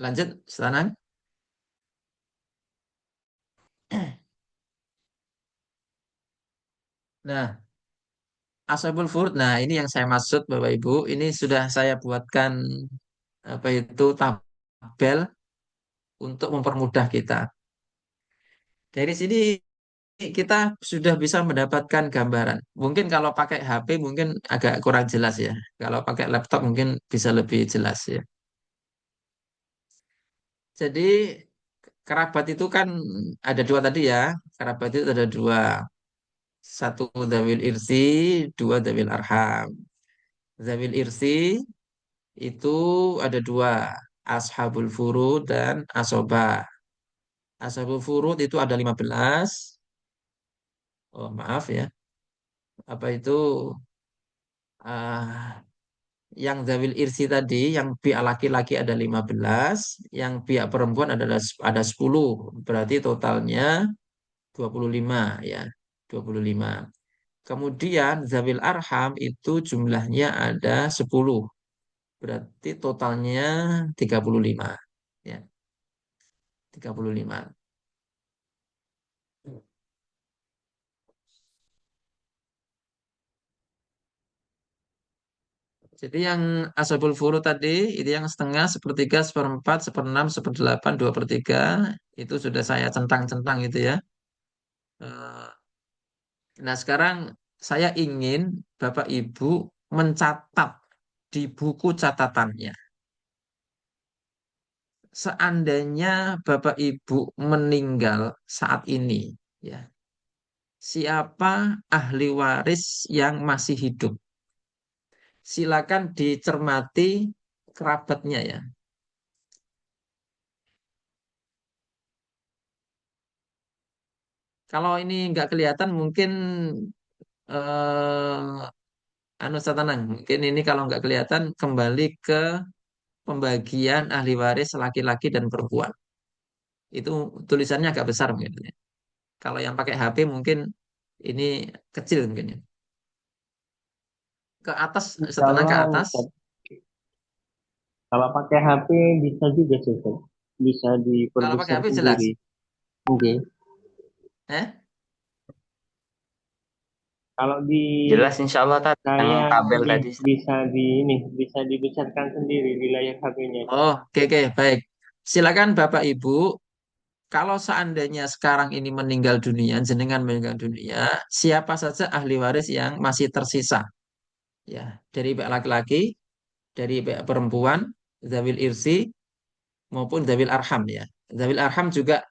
Lanjut, Selanang. Nah, ashabul furud. Nah, ini yang saya maksud Bapak Ibu. Ini sudah saya buatkan apa itu tabel untuk mempermudah kita. Dari sini kita sudah bisa mendapatkan gambaran. Mungkin kalau pakai HP mungkin agak kurang jelas ya. Kalau pakai laptop mungkin bisa lebih jelas ya. Jadi kerabat itu kan ada dua tadi ya. Kerabat itu ada dua. Satu zawil irsi, dua zawil arham. Zawil irsi itu ada dua. Ashabul furud dan asobah. Ashabul furud itu ada 15. Oh maaf ya. Apa itu? ah yang zawil irsi tadi, yang pihak laki-laki ada 15, yang pihak perempuan ada 10. Berarti totalnya 25 ya. 25. Kemudian zawil arham itu jumlahnya ada 10. Berarti totalnya 35 ya. 35. Jadi yang ashabul furud tadi itu yang setengah, sepertiga, seperempat, seperenam, seperdelapan, dua per tiga itu sudah saya centang-centang itu ya. Eh, Nah sekarang saya ingin Bapak Ibu mencatat di buku catatannya. seandainya Bapak Ibu meninggal saat ini, ya, siapa ahli waris yang masih hidup? Silakan dicermati kerabatnya ya. Kalau ini nggak kelihatan mungkin anu Ustaz tenang. Mungkin ini kalau nggak kelihatan kembali ke pembagian ahli waris laki-laki dan perempuan. Itu tulisannya agak besar mungkin, ya. Kalau yang pakai HP mungkin ini kecil mungkin ya. Ke atas, Insya setelah ke Allah, atas. Ustaz. Kalau pakai HP bisa juga sih, Ustaz. Bisa Kalau pakai diperbesar HP jelas. sendiri. Oke. Eh? Kalau di Jelas insya Allah tadi yang saya tabel ini tadi. bisa di ini bisa dibesarkan sendiri di layar HP-nya. Oh, oke, oke, baik. Silakan Bapak Ibu, kalau seandainya sekarang ini meninggal dunia, jenengan meninggal dunia, siapa saja ahli waris yang masih tersisa? Ya, dari pihak laki-laki, dari pihak perempuan, zawil irsi maupun zawil arham ya. Zawil arham juga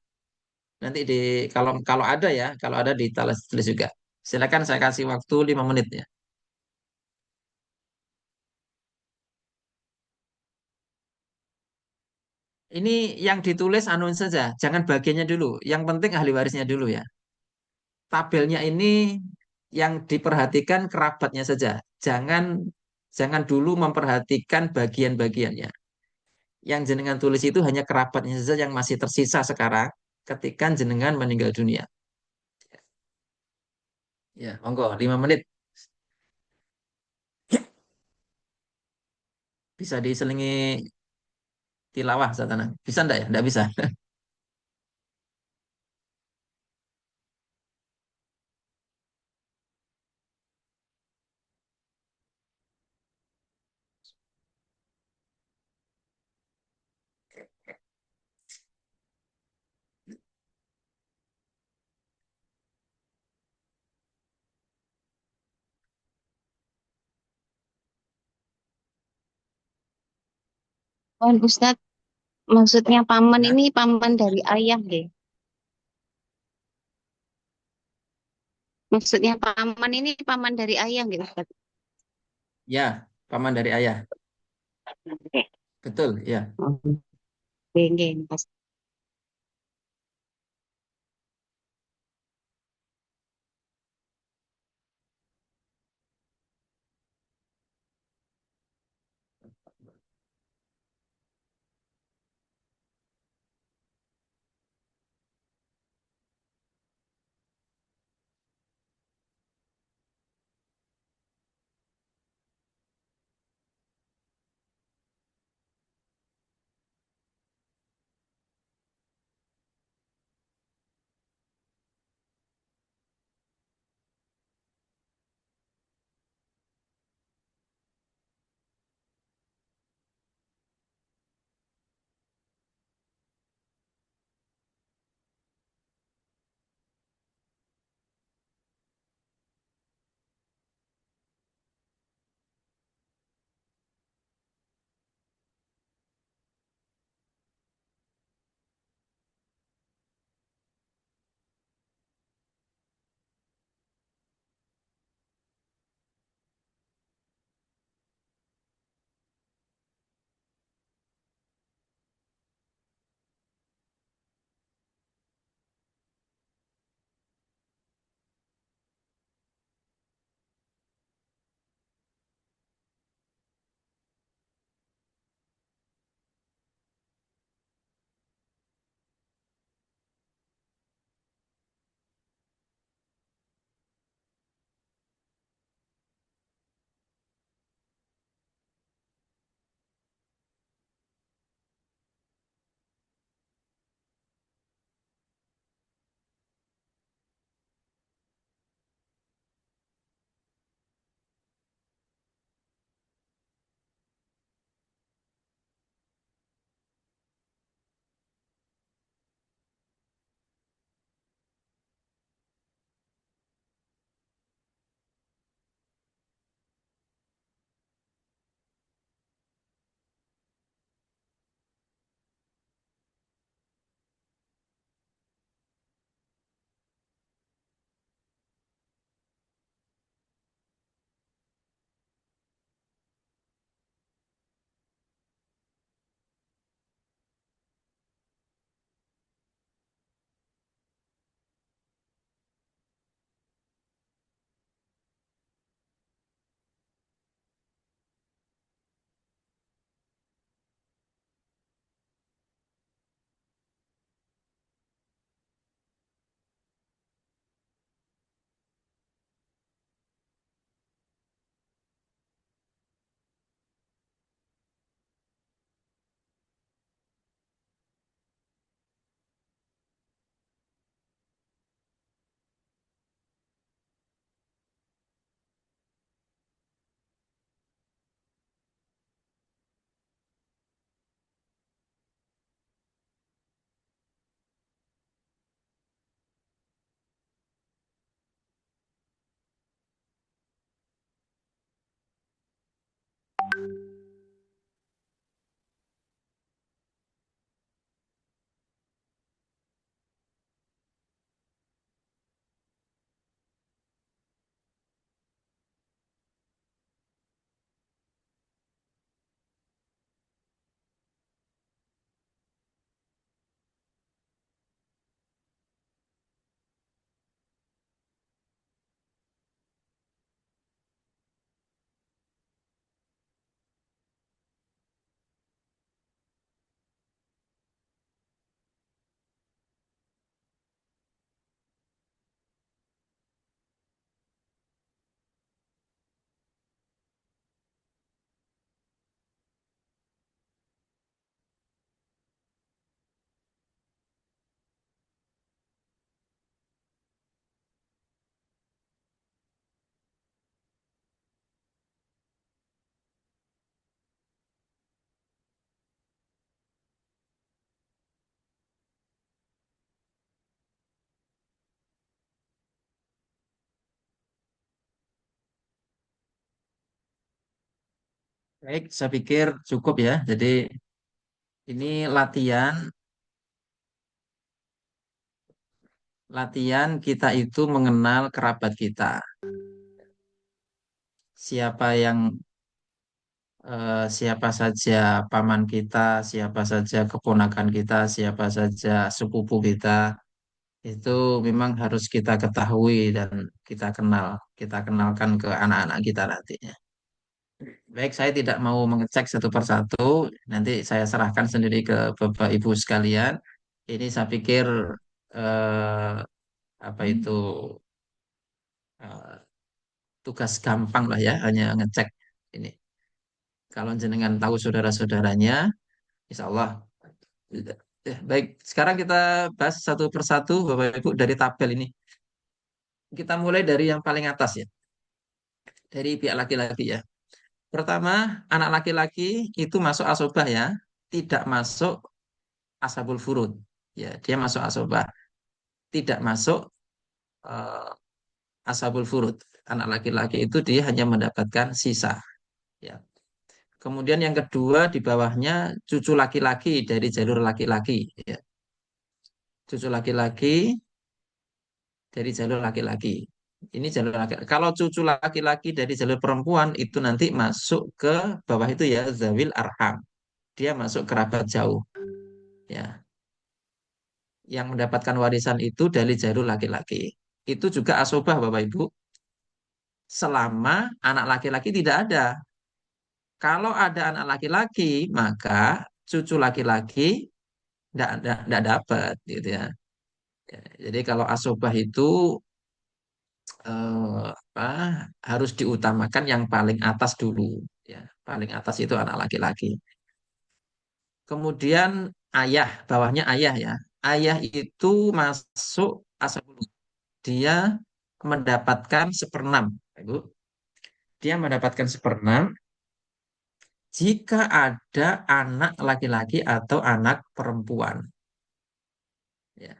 nanti di kalau kalau ada ya, kalau ada ditulis juga. Silakan saya kasih waktu 5 menit ya. Ini yang ditulis anun saja, jangan bagiannya dulu. Yang penting ahli warisnya dulu ya. Tabelnya ini yang diperhatikan kerabatnya saja. Jangan jangan dulu memperhatikan bagian-bagiannya. Yang jenengan tulis itu hanya kerabatnya saja yang masih tersisa sekarang ketika jenengan meninggal dunia. Ya, monggo 5 menit bisa diselingi tilawah satana. Bisa enggak ya? Enggak bisa. Oh, Ustadz, maksudnya paman Ya, ini paman dari ayah deh. Maksudnya paman ini paman dari ayah gitu, Ustadz. ya, paman dari ayah. Oke. Betul, ya. Oke, oke, Mas. Baik, saya pikir cukup ya. Jadi ini latihan kita itu mengenal kerabat kita. Siapa yang siapa saja paman kita, siapa saja keponakan kita, siapa saja sepupu kita, itu memang harus kita ketahui dan kita kenal, kita kenalkan ke anak-anak kita nantinya. Baik, saya tidak mau mengecek satu persatu, nanti saya serahkan sendiri ke Bapak Ibu sekalian. Ini saya pikir eh, apa itu eh, tugas gampang lah ya, hanya ngecek ini. Kalau jenengan tahu saudara-saudaranya, insya Allah. Baik, sekarang kita bahas satu persatu Bapak Ibu dari tabel ini. Kita mulai dari yang paling atas ya, dari pihak laki-laki ya. Pertama, anak laki-laki itu masuk asobah ya, tidak masuk ashabul furud. Ya, dia masuk asobah, tidak masuk eh, ashabul furud. Anak laki-laki itu dia hanya mendapatkan sisa. Ya. Kemudian yang kedua di bawahnya cucu laki-laki dari jalur laki-laki. Ya. Cucu laki-laki dari jalur laki-laki. Ini jalur laki. Kalau cucu laki-laki dari jalur perempuan itu nanti masuk ke bawah itu ya zawil arham. Dia masuk kerabat jauh. Ya, yang mendapatkan warisan itu dari jalur laki-laki. Itu juga asobah Bapak Ibu. Selama anak laki-laki tidak ada. Kalau ada anak laki-laki, maka cucu laki-laki tidak dapat gitu ya. Ya, jadi kalau asobah itu apa, harus diutamakan yang paling atas dulu ya. Paling atas itu anak laki-laki. Kemudian ayah, bawahnya ayah ya. Ayah itu masuk asabul. Dia mendapatkan seperenam, Ibu. Dia mendapatkan seperenam jika ada anak laki-laki atau anak perempuan. Ya.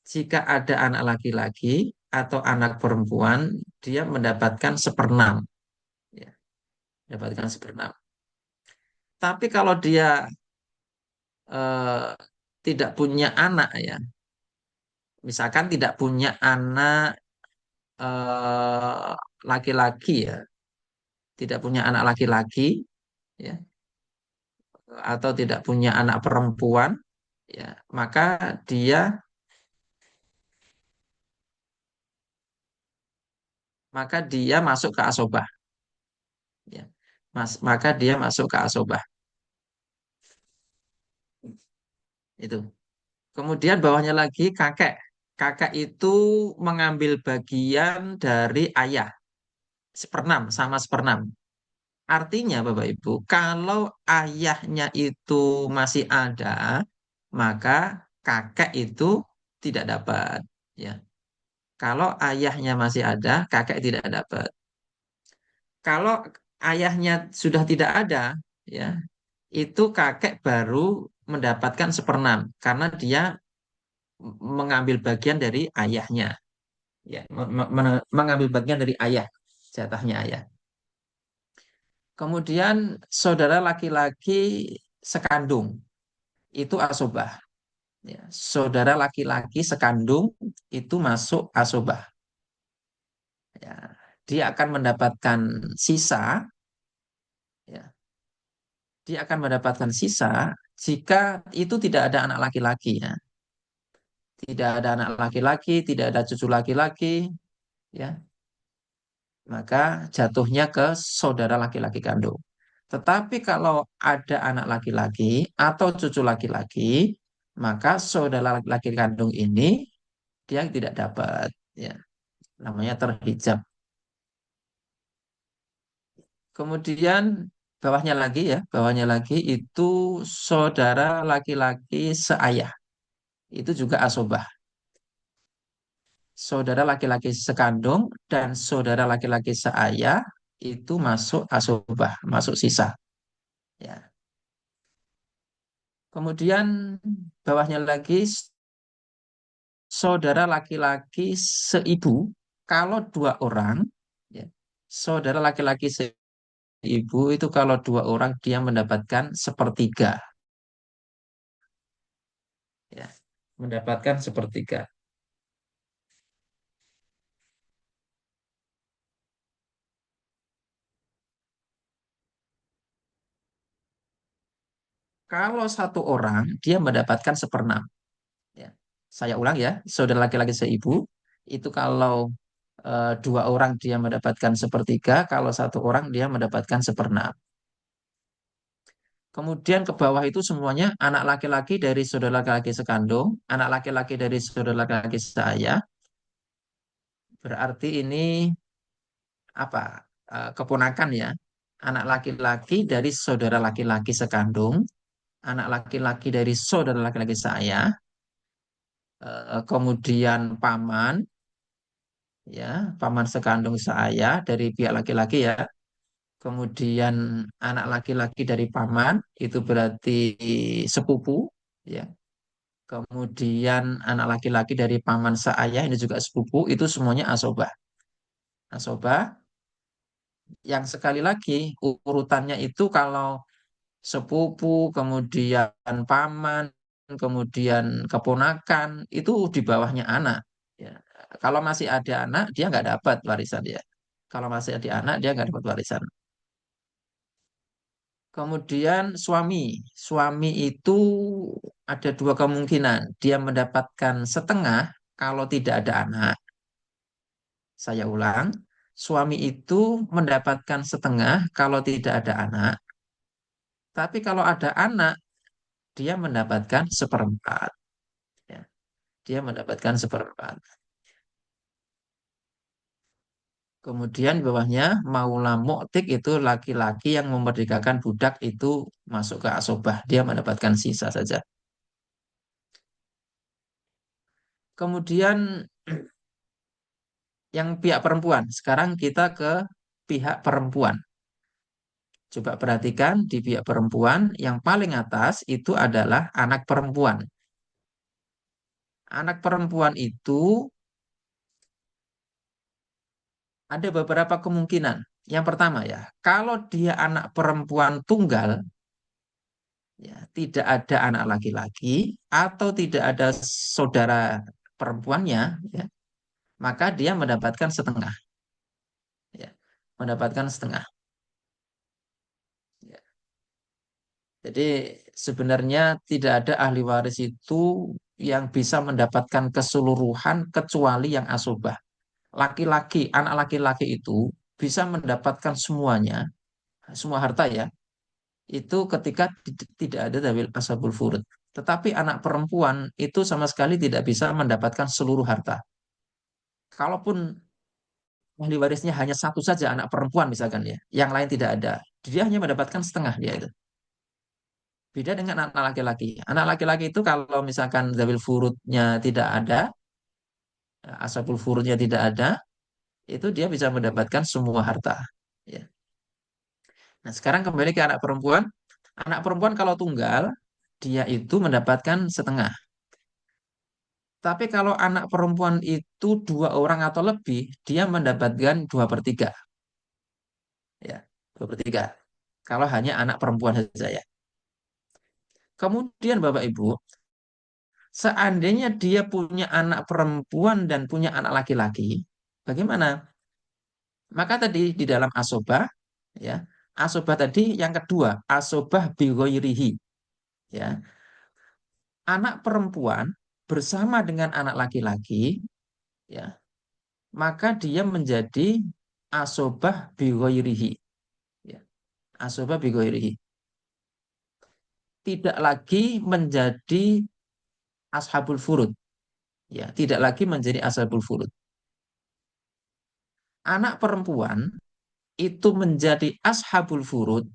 Jika ada anak laki-laki atau anak perempuan, dia mendapatkan seperenam. Ya, mendapatkan seperenam. Tapi kalau dia eh, tidak punya anak ya, misalkan tidak punya anak laki-laki ya, tidak punya anak laki-laki ya, atau tidak punya anak perempuan ya, maka dia masuk ke asobah ya. Maka dia masuk ke asobah itu. Kemudian bawahnya lagi kakek. Kakek itu mengambil bagian dari ayah seperenam sama seperenam. Artinya Bapak Ibu, kalau ayahnya itu masih ada, maka kakek itu tidak dapat ya. Kalau ayahnya masih ada, kakek tidak dapat. Kalau ayahnya sudah tidak ada, ya, itu kakek baru mendapatkan seperenam karena dia mengambil bagian dari ayahnya, ya, mengambil bagian dari ayah, jatahnya ayah. Kemudian saudara laki-laki sekandung itu asobah. Ya, saudara laki-laki sekandung itu masuk asobah. Ya, dia akan mendapatkan sisa. Ya, dia akan mendapatkan sisa jika itu tidak ada anak laki-laki. Ya. Tidak ada anak laki-laki, tidak ada cucu laki-laki, ya, maka jatuhnya ke saudara laki-laki kandung. Tetapi kalau ada anak laki-laki atau cucu laki-laki, maka saudara laki-laki kandung ini dia tidak dapat, ya, namanya terhijab. Kemudian bawahnya lagi itu saudara laki-laki seayah, itu juga asobah. Saudara laki-laki sekandung dan saudara laki-laki seayah itu masuk asobah, masuk sisa. Ya. Kemudian bawahnya lagi saudara laki-laki seibu. Kalau dua orang, ya, saudara laki-laki seibu ibu itu kalau dua orang dia mendapatkan sepertiga, ya, mendapatkan sepertiga. Kalau satu orang dia mendapatkan seperenam, ya. Saya ulang ya, saudara laki-laki seibu itu kalau dua orang dia mendapatkan sepertiga, kalau satu orang dia mendapatkan seperenam. Kemudian ke bawah itu semuanya anak laki-laki dari saudara laki-laki sekandung, anak laki-laki dari saudara laki-laki saya. Berarti ini apa? Keponakan ya. Anak laki-laki dari saudara laki-laki sekandung, anak laki-laki dari saudara laki-laki saya, kemudian paman, ya, paman sekandung saya dari pihak laki-laki ya. Kemudian anak laki-laki dari paman itu berarti sepupu, ya. Kemudian anak laki-laki dari paman saya ini juga sepupu, itu semuanya asobah. Asobah yang sekali lagi urutannya itu kalau sepupu, kemudian paman, kemudian keponakan, itu di bawahnya anak. Ya. Kalau masih ada anak, dia nggak dapat warisan ya. Kalau masih ada anak, dia nggak dapat warisan. Kemudian suami, suami itu ada dua kemungkinan. Dia mendapatkan setengah kalau tidak ada anak. Saya ulang, suami itu mendapatkan setengah kalau tidak ada anak. Tapi kalau ada anak, dia mendapatkan seperempat. Ya, dia mendapatkan seperempat. Kemudian di bawahnya maula mu'tik itu laki-laki yang memerdekakan budak itu masuk ke asobah. Dia mendapatkan sisa saja. Kemudian yang pihak perempuan. Sekarang kita ke pihak perempuan. Coba perhatikan di pihak perempuan yang paling atas itu adalah anak perempuan. Anak perempuan itu ada beberapa kemungkinan. Yang pertama ya, kalau dia anak perempuan tunggal, ya, tidak ada anak laki-laki atau tidak ada saudara perempuannya, ya, maka dia mendapatkan setengah, ya, mendapatkan setengah. Ya. Jadi sebenarnya tidak ada ahli waris itu yang bisa mendapatkan keseluruhan kecuali yang asobah. Laki-laki, anak laki-laki itu bisa mendapatkan semuanya, semua harta ya, itu ketika tidak ada dalil ashabul furud. Tetapi anak perempuan itu sama sekali tidak bisa mendapatkan seluruh harta. Kalaupun ahli warisnya hanya satu saja anak perempuan misalkan ya, yang lain tidak ada, dia hanya mendapatkan setengah dia itu. Beda dengan anak laki-laki. Anak laki-laki itu kalau misalkan dalil furudnya tidak ada, ashabul furudnya tidak ada, itu dia bisa mendapatkan semua harta. Ya. Nah, sekarang kembali ke anak perempuan. Anak perempuan kalau tunggal, dia itu mendapatkan setengah. Tapi kalau anak perempuan itu dua orang atau lebih, dia mendapatkan dua per tiga. Ya, dua per tiga. Kalau hanya anak perempuan saja ya. Kemudian Bapak Ibu, seandainya dia punya anak perempuan dan punya anak laki-laki, bagaimana? Maka tadi di dalam asobah, ya, asobah tadi yang kedua, asobah bighoirihi, ya, anak perempuan bersama dengan anak laki-laki, ya, maka dia menjadi asobah bighoirihi, ya, asobah bighoirihi. Tidak lagi menjadi ashabul furud, ya, tidak lagi menjadi ashabul furud. Anak perempuan itu menjadi ashabul furud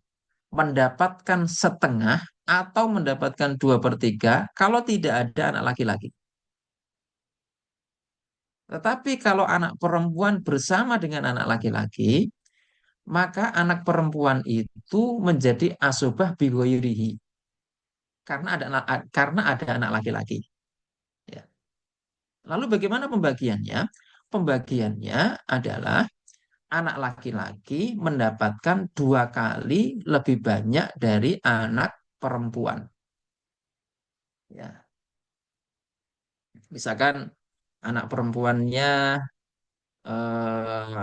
mendapatkan setengah atau mendapatkan dua per tiga kalau tidak ada anak laki-laki. Tetapi kalau anak perempuan bersama dengan anak laki-laki, maka anak perempuan itu menjadi asobah bighoirihi karena ada anak laki-laki. Ya. Lalu bagaimana pembagiannya? Pembagiannya adalah anak laki-laki mendapatkan 2 kali lebih banyak dari anak perempuan. Ya, misalkan anak perempuannya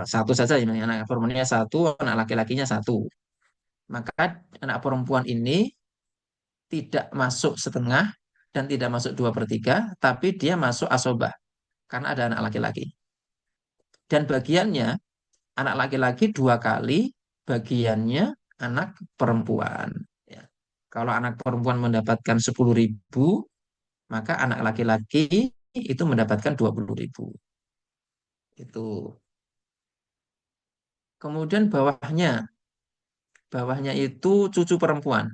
satu saja, ya, anak perempuannya satu, anak laki-lakinya satu. Maka anak perempuan ini tidak masuk setengah dan tidak masuk 2/3, tapi dia masuk asobah karena ada anak laki-laki. Dan bagiannya anak laki-laki 2 kali bagiannya anak perempuan. Ya. Kalau anak perempuan mendapatkan 10.000, maka anak laki-laki itu mendapatkan 20.000. Itu. Kemudian bawahnya itu cucu perempuan.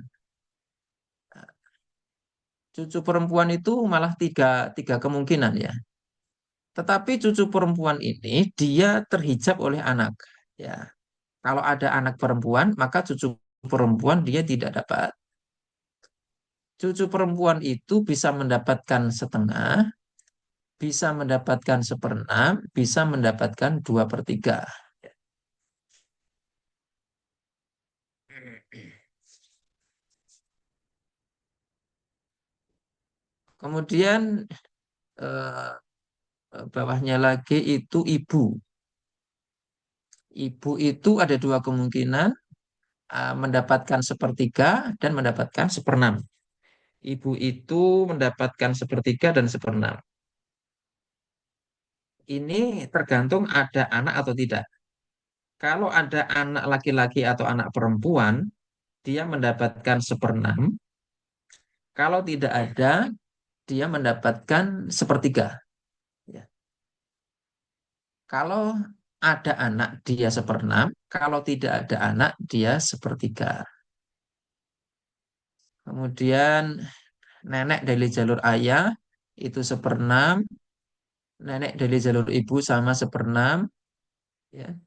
Cucu perempuan itu malah tiga kemungkinan ya. Tetapi cucu perempuan ini dia terhijab oleh anak. Ya, kalau ada anak perempuan, maka cucu perempuan dia tidak dapat. Cucu perempuan itu bisa mendapatkan setengah, bisa mendapatkan 1/6, bisa mendapatkan 2/3. Kemudian eh, bawahnya lagi itu ibu. Ibu itu ada 2 kemungkinan, mendapatkan 1/3 dan mendapatkan 1/6. Ibu itu mendapatkan 1/3 dan 1/6. Ini tergantung ada anak atau tidak. Kalau ada anak laki-laki atau anak perempuan, dia mendapatkan 1/6. Kalau tidak ada, dia mendapatkan 1/3. Ya. Kalau ada anak, dia 1/6. Kalau tidak ada anak, dia 1/3. Kemudian nenek dari jalur ayah itu 1/6. Nenek dari jalur ibu sama 1/6. Ya.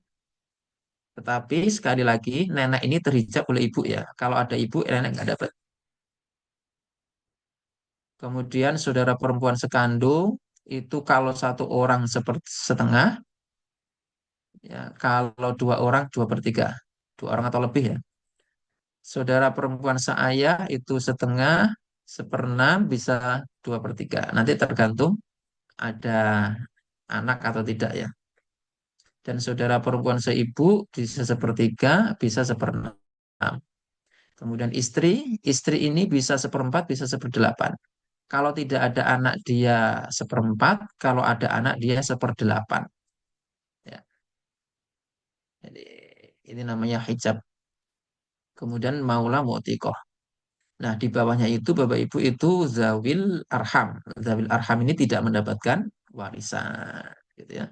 Tetapi sekali lagi, nenek ini terhijab oleh ibu ya. Kalau ada ibu, nenek nggak dapat. Kemudian saudara perempuan sekandung itu kalau satu orang setengah, ya kalau 2 orang 2/3, 2 orang atau lebih ya. Saudara perempuan seayah itu setengah, 1/6 bisa 2/3. Nanti tergantung ada anak atau tidak ya. Dan saudara perempuan seibu bisa 1/3, bisa 1/6. Kemudian istri ini bisa 1/4, bisa 1/8. Kalau tidak ada anak dia 1/4, kalau ada anak dia 1/8. Ya, jadi ini namanya hijab. Kemudian maula mu'tiqah. Nah, di bawahnya itu Bapak Ibu itu zawil arham. Zawil arham ini tidak mendapatkan warisan, gitu ya.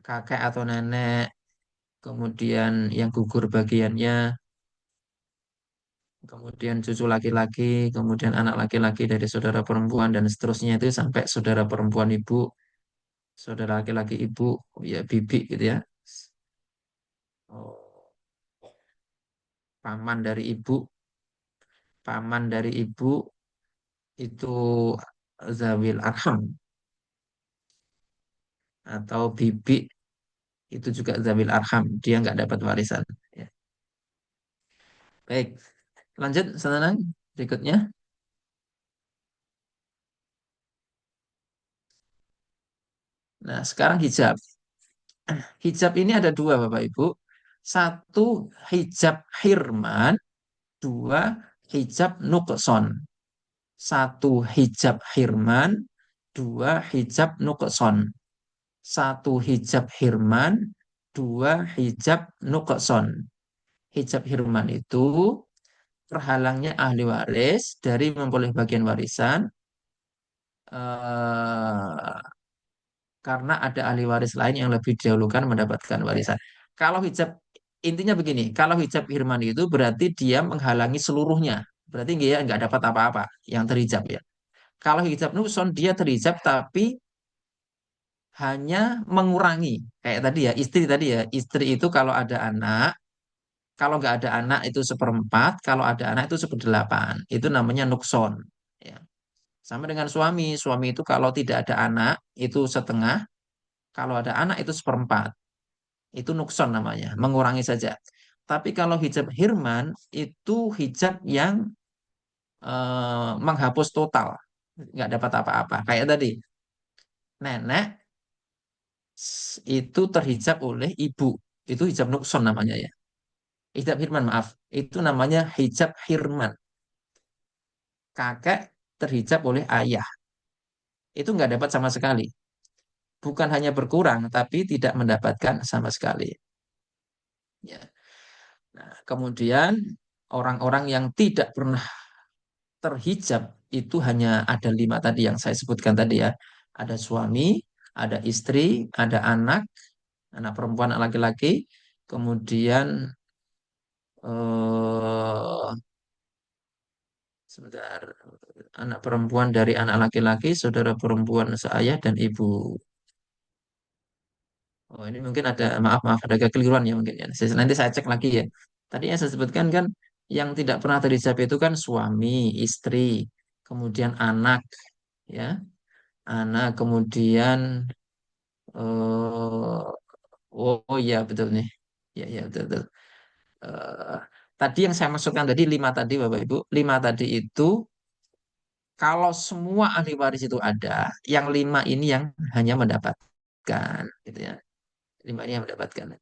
Kakek atau nenek, kemudian yang gugur bagiannya, kemudian cucu laki-laki, kemudian anak laki-laki dari saudara perempuan dan seterusnya itu sampai saudara perempuan ibu, saudara laki-laki ibu, ya bibi gitu ya. Oh, paman dari ibu, paman dari ibu itu zawil arham atau bibi itu juga zawil arham, dia nggak dapat warisan. Ya. Baik, lanjut senang berikutnya. Nah, sekarang hijab. Hijab ini ada 2 Bapak Ibu. Satu hijab hirman, 2 hijab nukson. Satu hijab hirman, 2 hijab nukson. Satu hijab hirman, 2 hijab nukson. Hijab hirman itu terhalangnya ahli waris dari memperoleh bagian warisan eh, karena ada ahli waris lain yang lebih didahulukan mendapatkan warisan. Kalau hijab, intinya begini, kalau hijab hirman itu berarti dia menghalangi seluruhnya. Berarti dia nggak dapat apa-apa yang terhijab ya. Kalau hijab nuson dia terhijab tapi hanya mengurangi. Kayak tadi ya, istri tadi ya. Istri itu kalau ada anak, kalau nggak ada anak itu 1/4, kalau ada anak itu 1/8. Itu namanya nukson. Ya. Sama dengan suami. Suami itu kalau tidak ada anak itu setengah, kalau ada anak itu 1/4. Itu nukson namanya, mengurangi saja. Tapi kalau hijab hirman itu hijab yang menghapus total, nggak dapat apa-apa. Kayak tadi, nenek itu terhijab oleh ibu, itu hijab nukson namanya ya. Hijab hirman, maaf, itu namanya hijab hirman. Kakek terhijab oleh ayah, itu nggak dapat sama sekali. Bukan hanya berkurang, tapi tidak mendapatkan sama sekali. Ya. Nah, kemudian orang-orang yang tidak pernah terhijab itu hanya ada 5 tadi yang saya sebutkan tadi ya. Ada suami, ada istri, ada anak, anak perempuan, anak laki-laki, kemudian eh, sebentar, anak perempuan dari anak laki-laki, saudara perempuan seayah dan ibu. Oh, ini mungkin ada, maaf, maaf, ada kekeliruan ya mungkin ya. Nanti saya cek lagi ya. Tadi yang saya sebutkan kan yang tidak pernah terhijab itu kan suami, istri, kemudian anak, ya, anak, kemudian oh iya betul nih, ya ya betul betul. Eh, Tadi yang saya maksudkan tadi 5 tadi Bapak Ibu, 5 tadi itu kalau semua ahli waris itu ada, yang 5 ini yang hanya mendapatkan, gitu ya. 5 ini yang mendapatkan.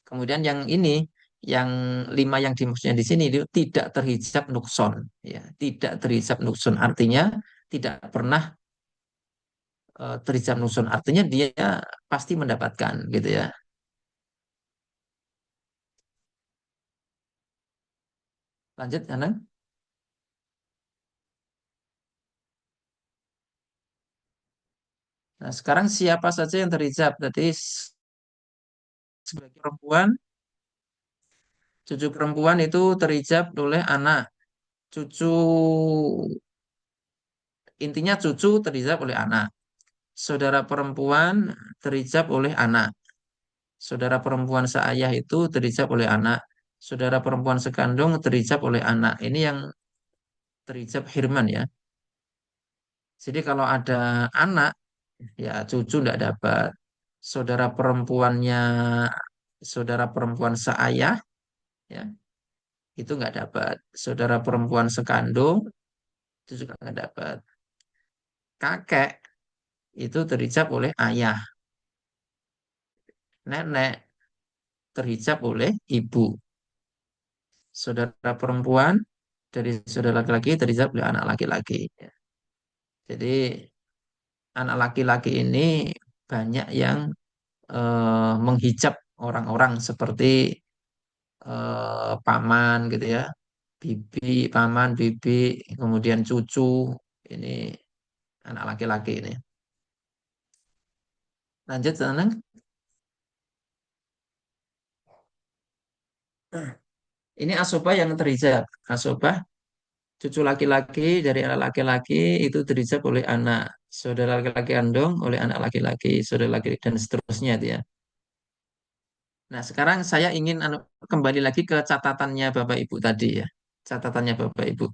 Kemudian yang ini, yang 5 yang dimaksudnya di sini itu tidak terhijab nukson, ya, tidak terhijab nukson artinya tidak pernah terhijab nukson artinya dia pasti mendapatkan, gitu ya. Lanjut, Anang. Nah, sekarang siapa saja yang terhijab? Tadi sebagai perempuan, cucu perempuan itu terhijab oleh anak. Cucu, intinya cucu terhijab oleh anak. Saudara perempuan terhijab oleh anak. Saudara perempuan seayah itu terhijab oleh anak. Saudara perempuan sekandung terhijab oleh anak. Ini yang terhijab hirman ya. Jadi kalau ada anak, ya cucu tidak dapat. Saudara perempuannya, saudara perempuan seayah, ya itu nggak dapat. Saudara perempuan sekandung itu juga nggak dapat. Kakek itu terhijab oleh ayah. Nenek terhijab oleh ibu. Saudara perempuan dari saudara laki-laki terhijab oleh anak laki-laki. Jadi anak laki-laki ini banyak yang menghijab orang-orang seperti paman gitu ya, bibi, paman, bibi, kemudian cucu. Ini anak laki-laki ini. Lanjut, Senang. Ini asobah yang terhijab. Asobah, cucu laki-laki dari anak laki-laki itu terhijab oleh anak. Saudara laki-laki kandung oleh anak laki-laki. Saudara laki dan seterusnya itu ya. Nah, sekarang saya ingin kembali lagi ke catatannya Bapak Ibu tadi ya. Catatannya Bapak Ibu.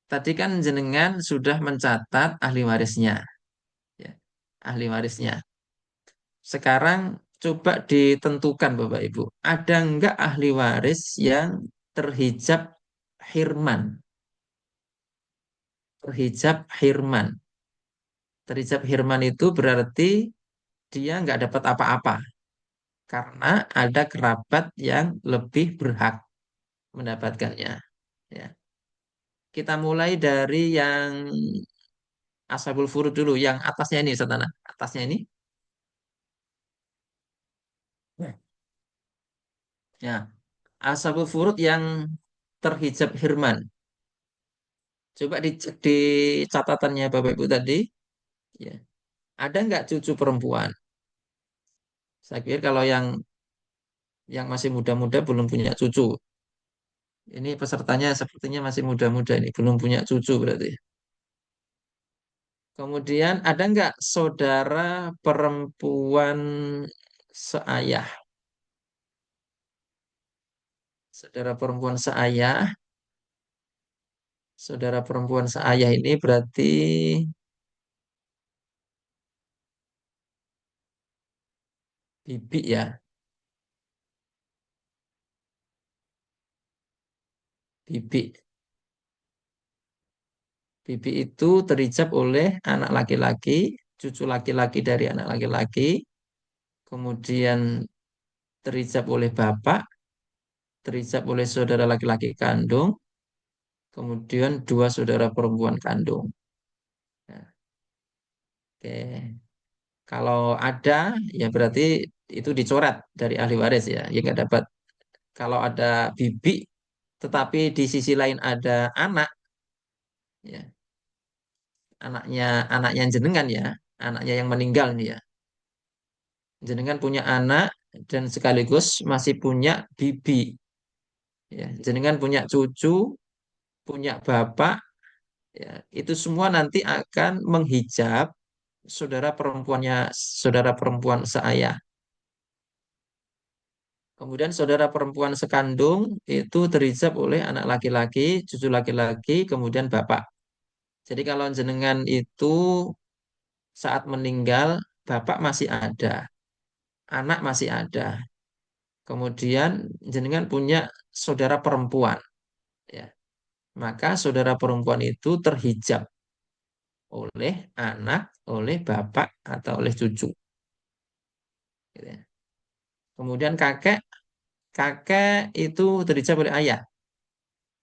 Tadi kan jenengan sudah mencatat ahli warisnya. Ya, ahli warisnya. Sekarang coba ditentukan Bapak Ibu. Ada enggak ahli waris yang terhijab hirman? Terhijab hirman. Terhijab hirman itu berarti dia nggak dapat apa-apa. Karena ada kerabat yang lebih berhak mendapatkannya. Ya. Kita mulai dari yang ashabul furud dulu, yang atasnya ini, Satana. Atasnya ini. Ya, ashabul furud yang terhijab hirman. Coba dicek di catatannya Bapak Ibu tadi, ya. Ada nggak cucu perempuan? Saya kira kalau yang masih muda-muda belum punya cucu. Ini pesertanya sepertinya masih muda-muda ini, belum punya cucu berarti. Kemudian ada nggak saudara perempuan seayah? Saudara perempuan seayah, saudara perempuan seayah ini berarti Bibi ya. Bibi. Bibi itu terijab oleh anak laki-laki, cucu laki-laki dari anak laki-laki, kemudian terijab oleh bapak, terijab oleh saudara laki-laki kandung, kemudian dua saudara perempuan kandung. Nah, oke. Kalau ada, ya berarti itu dicoret dari ahli waris ya, ya nggak dapat. Kalau ada bibi, tetapi di sisi lain ada anak, ya anaknya anaknya jenengan ya, anaknya yang meninggal nih ya. Jenengan punya anak dan sekaligus masih punya bibi, ya. Jenengan punya cucu, punya bapak, ya. Itu semua nanti akan menghijab saudara perempuan seayah. Kemudian saudara perempuan sekandung itu terijab oleh anak laki-laki, cucu laki-laki, kemudian bapak. Jadi kalau jenengan itu saat meninggal, bapak masih ada, anak masih ada. Kemudian jenengan punya saudara perempuan, ya. Maka saudara perempuan itu terhijab oleh anak, oleh bapak, atau oleh cucu. Gitu ya. Kemudian kakek, kakek itu terhijab oleh ayah.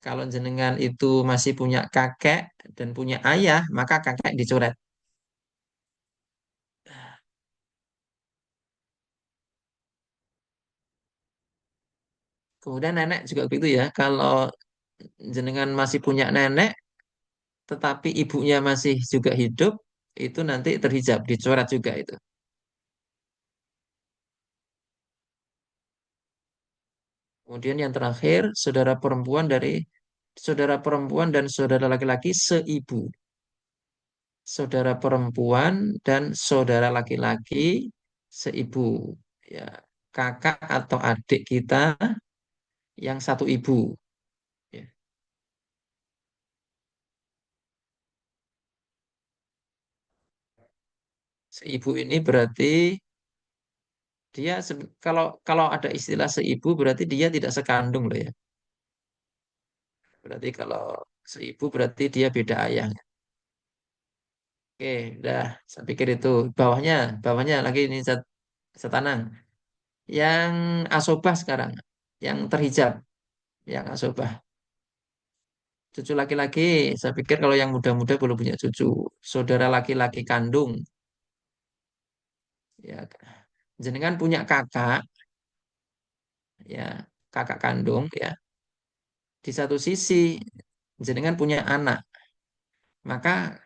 Kalau jenengan itu masih punya kakek dan punya ayah, maka kakek dicoret. Kemudian nenek juga begitu ya. Kalau jenengan masih punya nenek, tetapi ibunya masih juga hidup, itu nanti terhijab, dicoret juga itu. Kemudian yang terakhir, saudara perempuan dan saudara laki-laki seibu. Saudara perempuan dan saudara laki-laki seibu. Ya, kakak atau adik kita yang satu ibu. Ya. Seibu ini berarti kalau kalau ada istilah seibu berarti dia tidak sekandung loh ya. Berarti kalau seibu berarti dia beda ayah. Oke, udah. Saya pikir itu bawahnya, bawahnya lagi ini setanang. Yang asobah sekarang, yang terhijab, yang asobah. Cucu laki-laki, saya pikir kalau yang muda-muda belum punya cucu. Saudara laki-laki kandung, ya. Jenengan punya kakak, ya, kakak kandung, ya. Di satu sisi, jenengan punya anak, maka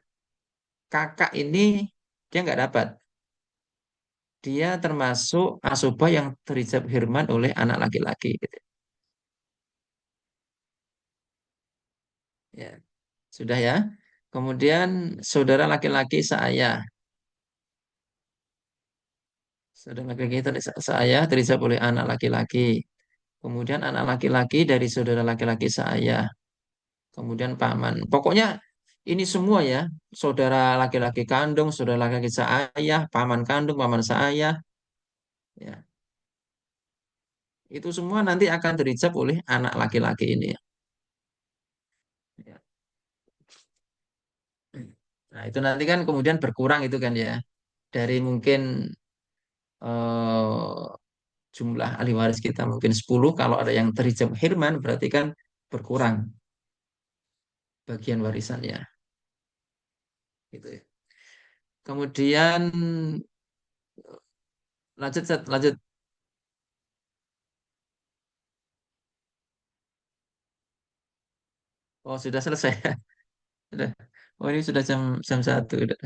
kakak ini dia nggak dapat. Dia termasuk asobah yang terhijab hirman oleh anak laki-laki, gitu. Ya, sudah ya. Kemudian saudara laki-laki seayah. Saudara laki-laki seayah terhijab oleh anak laki-laki. Kemudian anak laki-laki dari saudara laki-laki seayah. Kemudian paman. Pokoknya ini semua ya. Saudara laki-laki kandung, saudara laki-laki seayah, paman kandung, paman seayah. Ya, itu semua nanti akan terhijab oleh anak laki-laki ini. Ya. Nah, itu nanti kan kemudian berkurang itu kan ya. Dari mungkin eh, jumlah ahli waris kita mungkin 10, kalau ada yang terhijab hirman berarti kan berkurang bagian warisannya gitu ya. Kemudian lanjut Seth, lanjut. Oh, sudah selesai. Sudah. Oh, ini sudah jam jam satu udah.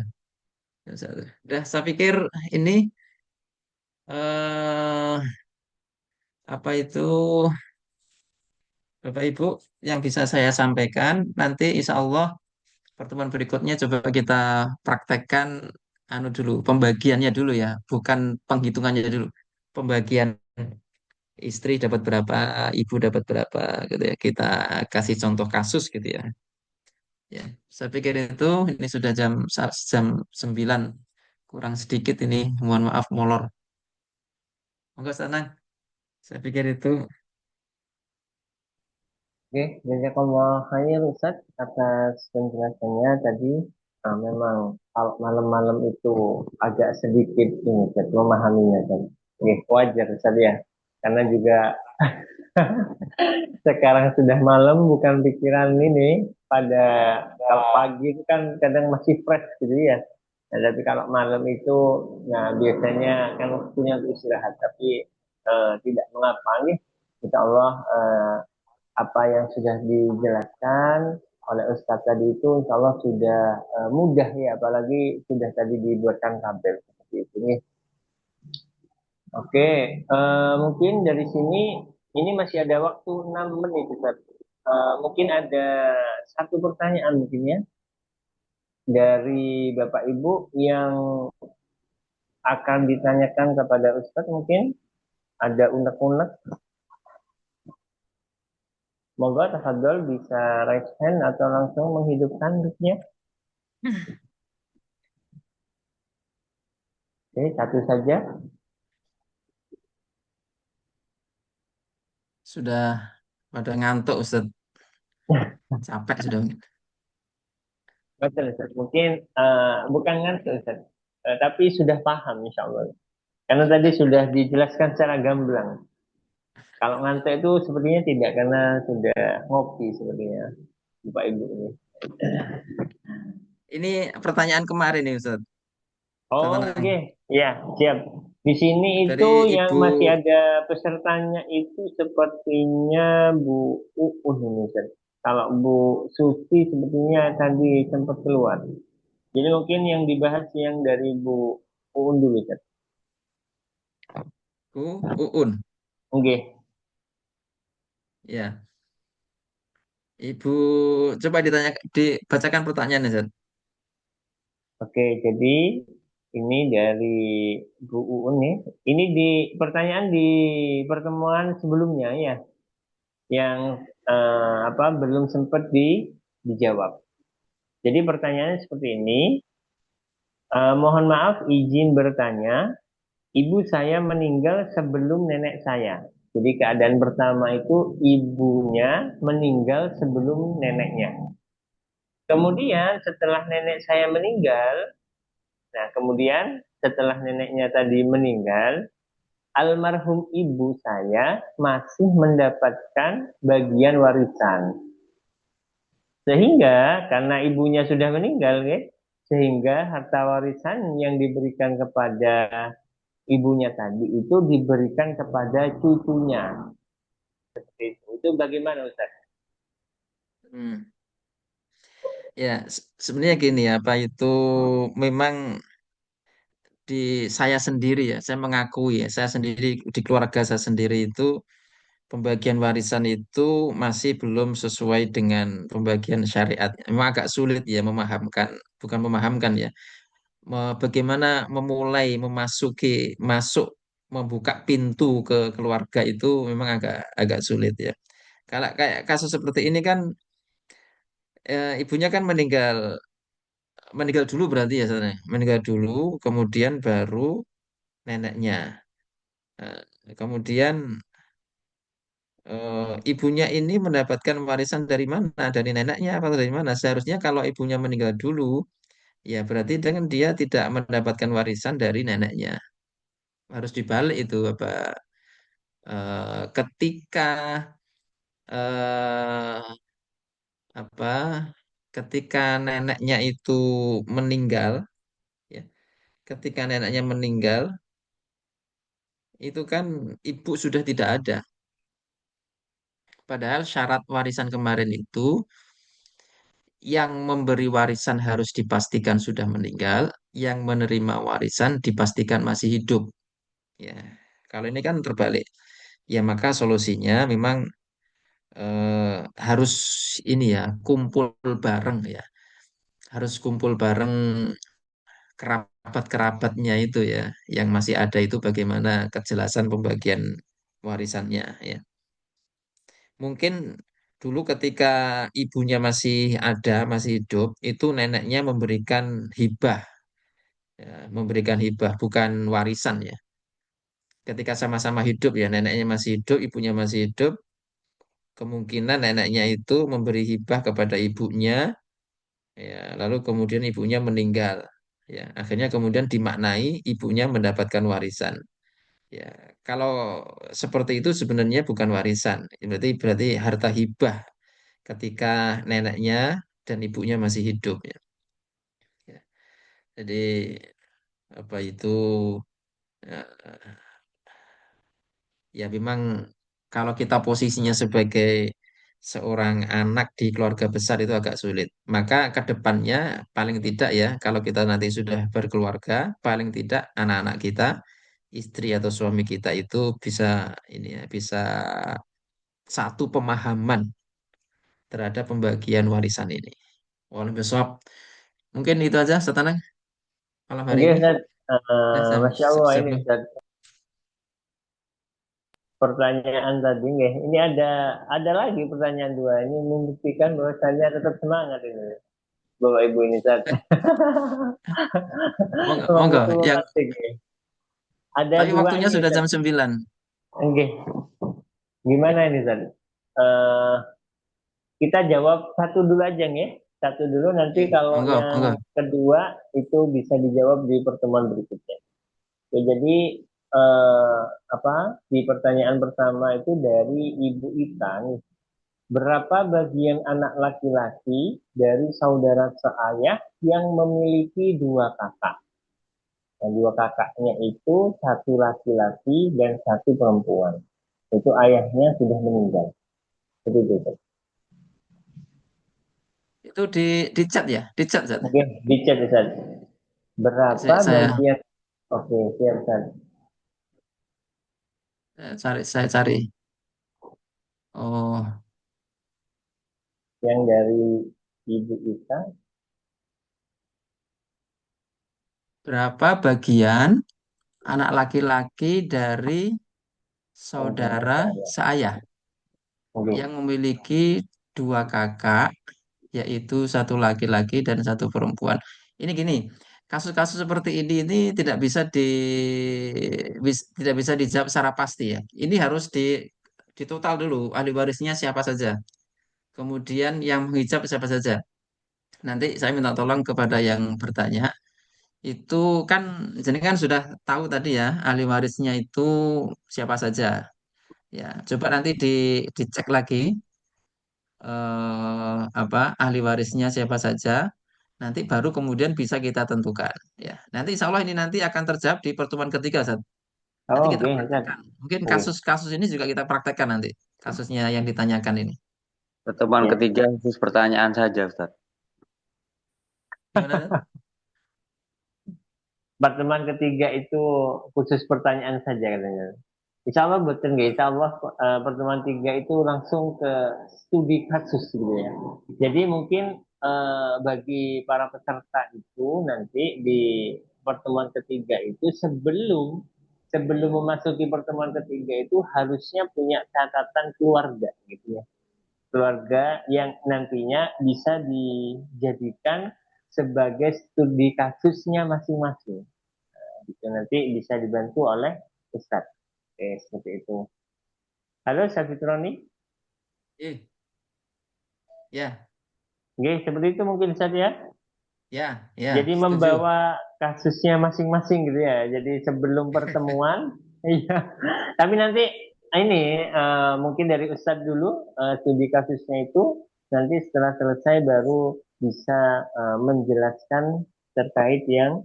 Jam satu. Udah, saya pikir ini eh apa itu Bapak Ibu yang bisa saya sampaikan. Nanti insya Allah pertemuan berikutnya coba kita praktekkan anu dulu, pembagiannya dulu ya, bukan penghitungannya dulu. Pembagian istri dapat berapa, ibu dapat berapa gitu ya. Kita kasih contoh kasus gitu ya. Ya, saya pikir itu ini sudah jam 9 kurang sedikit ini. Mohon maaf molor. Monggo Sanang. Saya pikir itu Oke, jazakallah khair Ustaz atas penjelasannya tadi. Nah, memang kalau malam-malam itu agak sedikit ini Ustaz, memahaminya kan. Oke, wajar Ustaz ya. Karena juga sekarang sudah malam bukan pikiran ini pada kalau pagi itu kan kadang masih fresh gitu ya. Nah, tapi kalau malam itu nah biasanya kan waktunya untuk istirahat tapi tidak mengapa nih. Insya Allah apa yang sudah dijelaskan oleh Ustadz tadi itu insya Allah sudah mudah ya apalagi sudah tadi dibuatkan tabel seperti itu nih. Oke, mungkin dari sini ini masih ada waktu 6 menit Ustaz. Mungkin ada satu pertanyaan mungkin ya dari Bapak Ibu yang akan ditanyakan kepada Ustadz mungkin ada unek-unek. Moga tafadhol bisa raise hand atau langsung menghidupkan mic-nya. Oke, satu saja. sudah pada ngantuk Ustaz. Capek sudah. Betul, Ustaz. Mungkin bukan ngantuk, Ustaz. Tapi sudah paham, insya Allah. Karena tadi sudah dijelaskan secara gamblang. Kalau ngantuk itu sepertinya tidak, karena sudah ngopi sepertinya, Bapak Ibu ini. Ini pertanyaan kemarin nih Ustaz. Ustaz Oh, Tenang. oke. Ya, siap. Di sini itu Dari yang Ibu masih ada pesertanya itu sepertinya Bu Uun ini, Ustaz. Kalau Bu Susi sepertinya tadi sempat keluar. Jadi mungkin yang dibahas yang dari Bu Uun dulu, Ustaz. Uun. Oke. Ya. Ibu coba dibacakan pertanyaannya Ustaz. Oke, jadi ini dari Bu Uun nih. Ini di pertanyaan di pertemuan sebelumnya ya, yang apa belum sempat dijawab. Jadi pertanyaannya seperti ini. Mohon maaf izin bertanya, ibu saya meninggal sebelum nenek saya. Jadi keadaan pertama itu ibunya meninggal sebelum neneknya. Kemudian setelah nenek saya meninggal, nah kemudian setelah neneknya tadi meninggal, almarhum ibu saya masih mendapatkan bagian warisan. Sehingga karena ibunya sudah meninggal, ya, sehingga harta warisan yang diberikan kepada ibunya tadi itu diberikan kepada cucunya. Seperti itu. Itu bagaimana Ustaz? Hmm. Ya, sebenarnya gini ya, apa itu memang di saya sendiri ya, saya mengakui ya, saya sendiri di keluarga saya sendiri itu pembagian warisan itu masih belum sesuai dengan pembagian syariat. Memang agak sulit ya memahamkan, bukan memahamkan ya, bagaimana memulai masuk membuka pintu ke keluarga itu memang agak agak sulit ya. Kalau kayak kasus seperti ini kan ibunya kan meninggal meninggal dulu berarti ya sana. Meninggal dulu kemudian baru neneknya. Kemudian ibunya ini mendapatkan warisan dari mana? Dari neneknya atau dari mana? Seharusnya kalau ibunya meninggal dulu, ya berarti dengan dia tidak mendapatkan warisan dari neneknya. Harus dibalik itu apa? Ketika eh, apa? Ketika neneknya itu meninggal, ya. Ketika neneknya meninggal, itu kan ibu sudah tidak ada. Padahal syarat warisan kemarin itu yang memberi warisan harus dipastikan sudah meninggal, yang menerima warisan dipastikan masih hidup. Ya, kalau ini kan terbalik. Ya maka solusinya memang harus ini ya kumpul bareng ya, harus kumpul bareng kerabat-kerabatnya itu ya, yang masih ada itu bagaimana kejelasan pembagian warisannya ya. Mungkin dulu ketika ibunya masih ada, masih hidup, itu neneknya memberikan hibah, ya, memberikan hibah bukan warisan ya. ketika sama-sama hidup ya, neneknya masih hidup, ibunya masih hidup, kemungkinan neneknya itu memberi hibah kepada ibunya, ya, lalu kemudian ibunya meninggal. Ya, akhirnya kemudian dimaknai ibunya mendapatkan warisan. Ya, kalau seperti itu sebenarnya bukan warisan. Berarti berarti harta hibah ketika neneknya dan ibunya masih hidup ya. Ya, jadi apa itu ya, ya memang kalau kita posisinya sebagai seorang anak di keluarga besar itu agak sulit. Maka ke depannya paling tidak ya kalau kita nanti sudah berkeluarga, paling tidak anak-anak kita, istri atau suami kita itu bisa ini ya, bisa satu pemahaman terhadap pembagian warisan ini. Walau besok mungkin itu aja Setanang malam hari Oke, ini. Ustaz. Ya, Masya Allah ini sebelum Ustaz. Pertanyaan tadi nggih. Ini ada lagi pertanyaan dua. Ini membuktikan bahwa saya tetap semangat ini. Bapak Ibu ini Ustaz. monggo, Memang monggo. betul Yang menarik nih. Ada tapi dua waktunya ini sudah Ustaz. jam 9. Oke. Gimana ini Ustaz? Eh, kita jawab satu dulu aja nih. Satu dulu nanti Oke, kalau monggo, monggo. yang kedua itu bisa dijawab di pertemuan berikutnya. Ya, jadi eh, apa di pertanyaan pertama itu dari Ibu Ita nih. Berapa bagian anak laki-laki dari saudara seayah yang memiliki dua kakak? Nah, dua kakaknya itu satu laki-laki dan satu perempuan. Itu ayahnya sudah meninggal. Seperti itu. Itu di chat ya, di chat Zat. Oke, dicek Ustaz. Berapa Saya bagian? Oke, siap Ustaz. saya cari. Oh, Yang dari Ibu Ita. berapa bagian anak laki-laki dari Saudara saudara saya. seayah Oke. yang memiliki dua kakak, yaitu satu laki-laki dan satu perempuan. Ini gini, kasus-kasus seperti ini tidak bisa tidak bisa dijawab secara pasti ya. Ini harus di total dulu ahli warisnya siapa saja. Kemudian yang menghijab siapa saja. Nanti saya minta tolong kepada yang bertanya. Itu kan jenengan sudah tahu tadi ya ahli warisnya itu siapa saja. Ya, coba nanti dicek lagi apa ahli warisnya siapa saja. Nanti baru kemudian bisa kita tentukan. Ya, nanti insya Allah ini nanti akan terjawab di pertemuan ketiga, Ustaz. Nanti Oh, kita oke, Ustaz. praktekkan. Mungkin Oke. kasus-kasus ini juga kita praktekkan nanti. Kasusnya yang ditanyakan ini. Pertemuan Ya. ketiga khusus pertanyaan saja, Ustaz. Gimana, Ustaz? Pertemuan ketiga itu khusus pertanyaan saja katanya. Insya Allah betul nggak? Insya Allah pertemuan tiga itu langsung ke studi kasus gitu ya. Jadi mungkin bagi para peserta itu nanti di pertemuan ketiga itu sebelum sebelum memasuki pertemuan ketiga itu harusnya punya catatan keluarga gitu ya. Keluarga yang nantinya bisa dijadikan sebagai studi kasusnya masing-masing. Itu nanti bisa dibantu oleh Ustadz. Oke, seperti itu. Halo, Ustadz Fitroni. Eh, ya, Oke, seperti itu mungkin Ustadz ya. ya, ya, Jadi setuju. membawa kasusnya masing-masing gitu ya. Jadi sebelum pertemuan, iya. Tapi nanti ini mungkin dari Ustadz dulu studi kasusnya itu. Nanti setelah selesai baru bisa menjelaskan terkait yang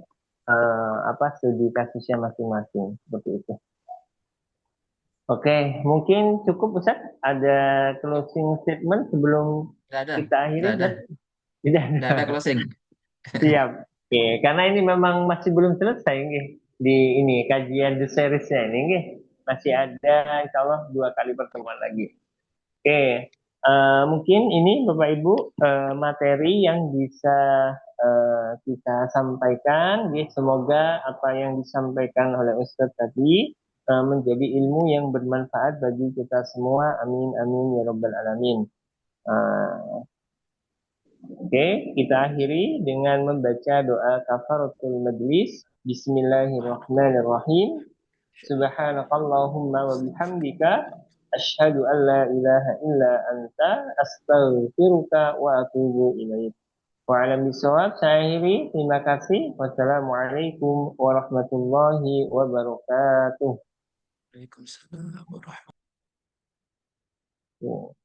apa studi kasusnya masing-masing seperti itu. Oke, mungkin cukup Ustadz. Ada closing statement sebelum Tidak ada, kita tidak akhiri ada, Ustadz? Tidak tidak ada ada. closing. Siap. Oke, karena ini memang masih belum selesai nih di ini kajian the seriesnya ini nih. Masih ada insya Allah 2 kali pertemuan lagi. Oke, mungkin ini Bapak Ibu materi yang bisa kita sampaikan. Ya, semoga apa yang disampaikan oleh Ustadz tadi menjadi ilmu yang bermanfaat bagi kita semua. Amin amin ya robbal alamin. Eh, Oke, kita akhiri dengan membaca doa kafaratul majlis. Bismillahirrahmanirrahim. Subhanakallahumma wa bihamdika asyhadu an la ilaha illa anta astaghfiruka wa atubu ilaik. Wa alam bisawab, saya akhiri. Terima kasih. Wassalamualaikum warahmatullahi wabarakatuh. Waalaikumsalam warahmatullahi Ya.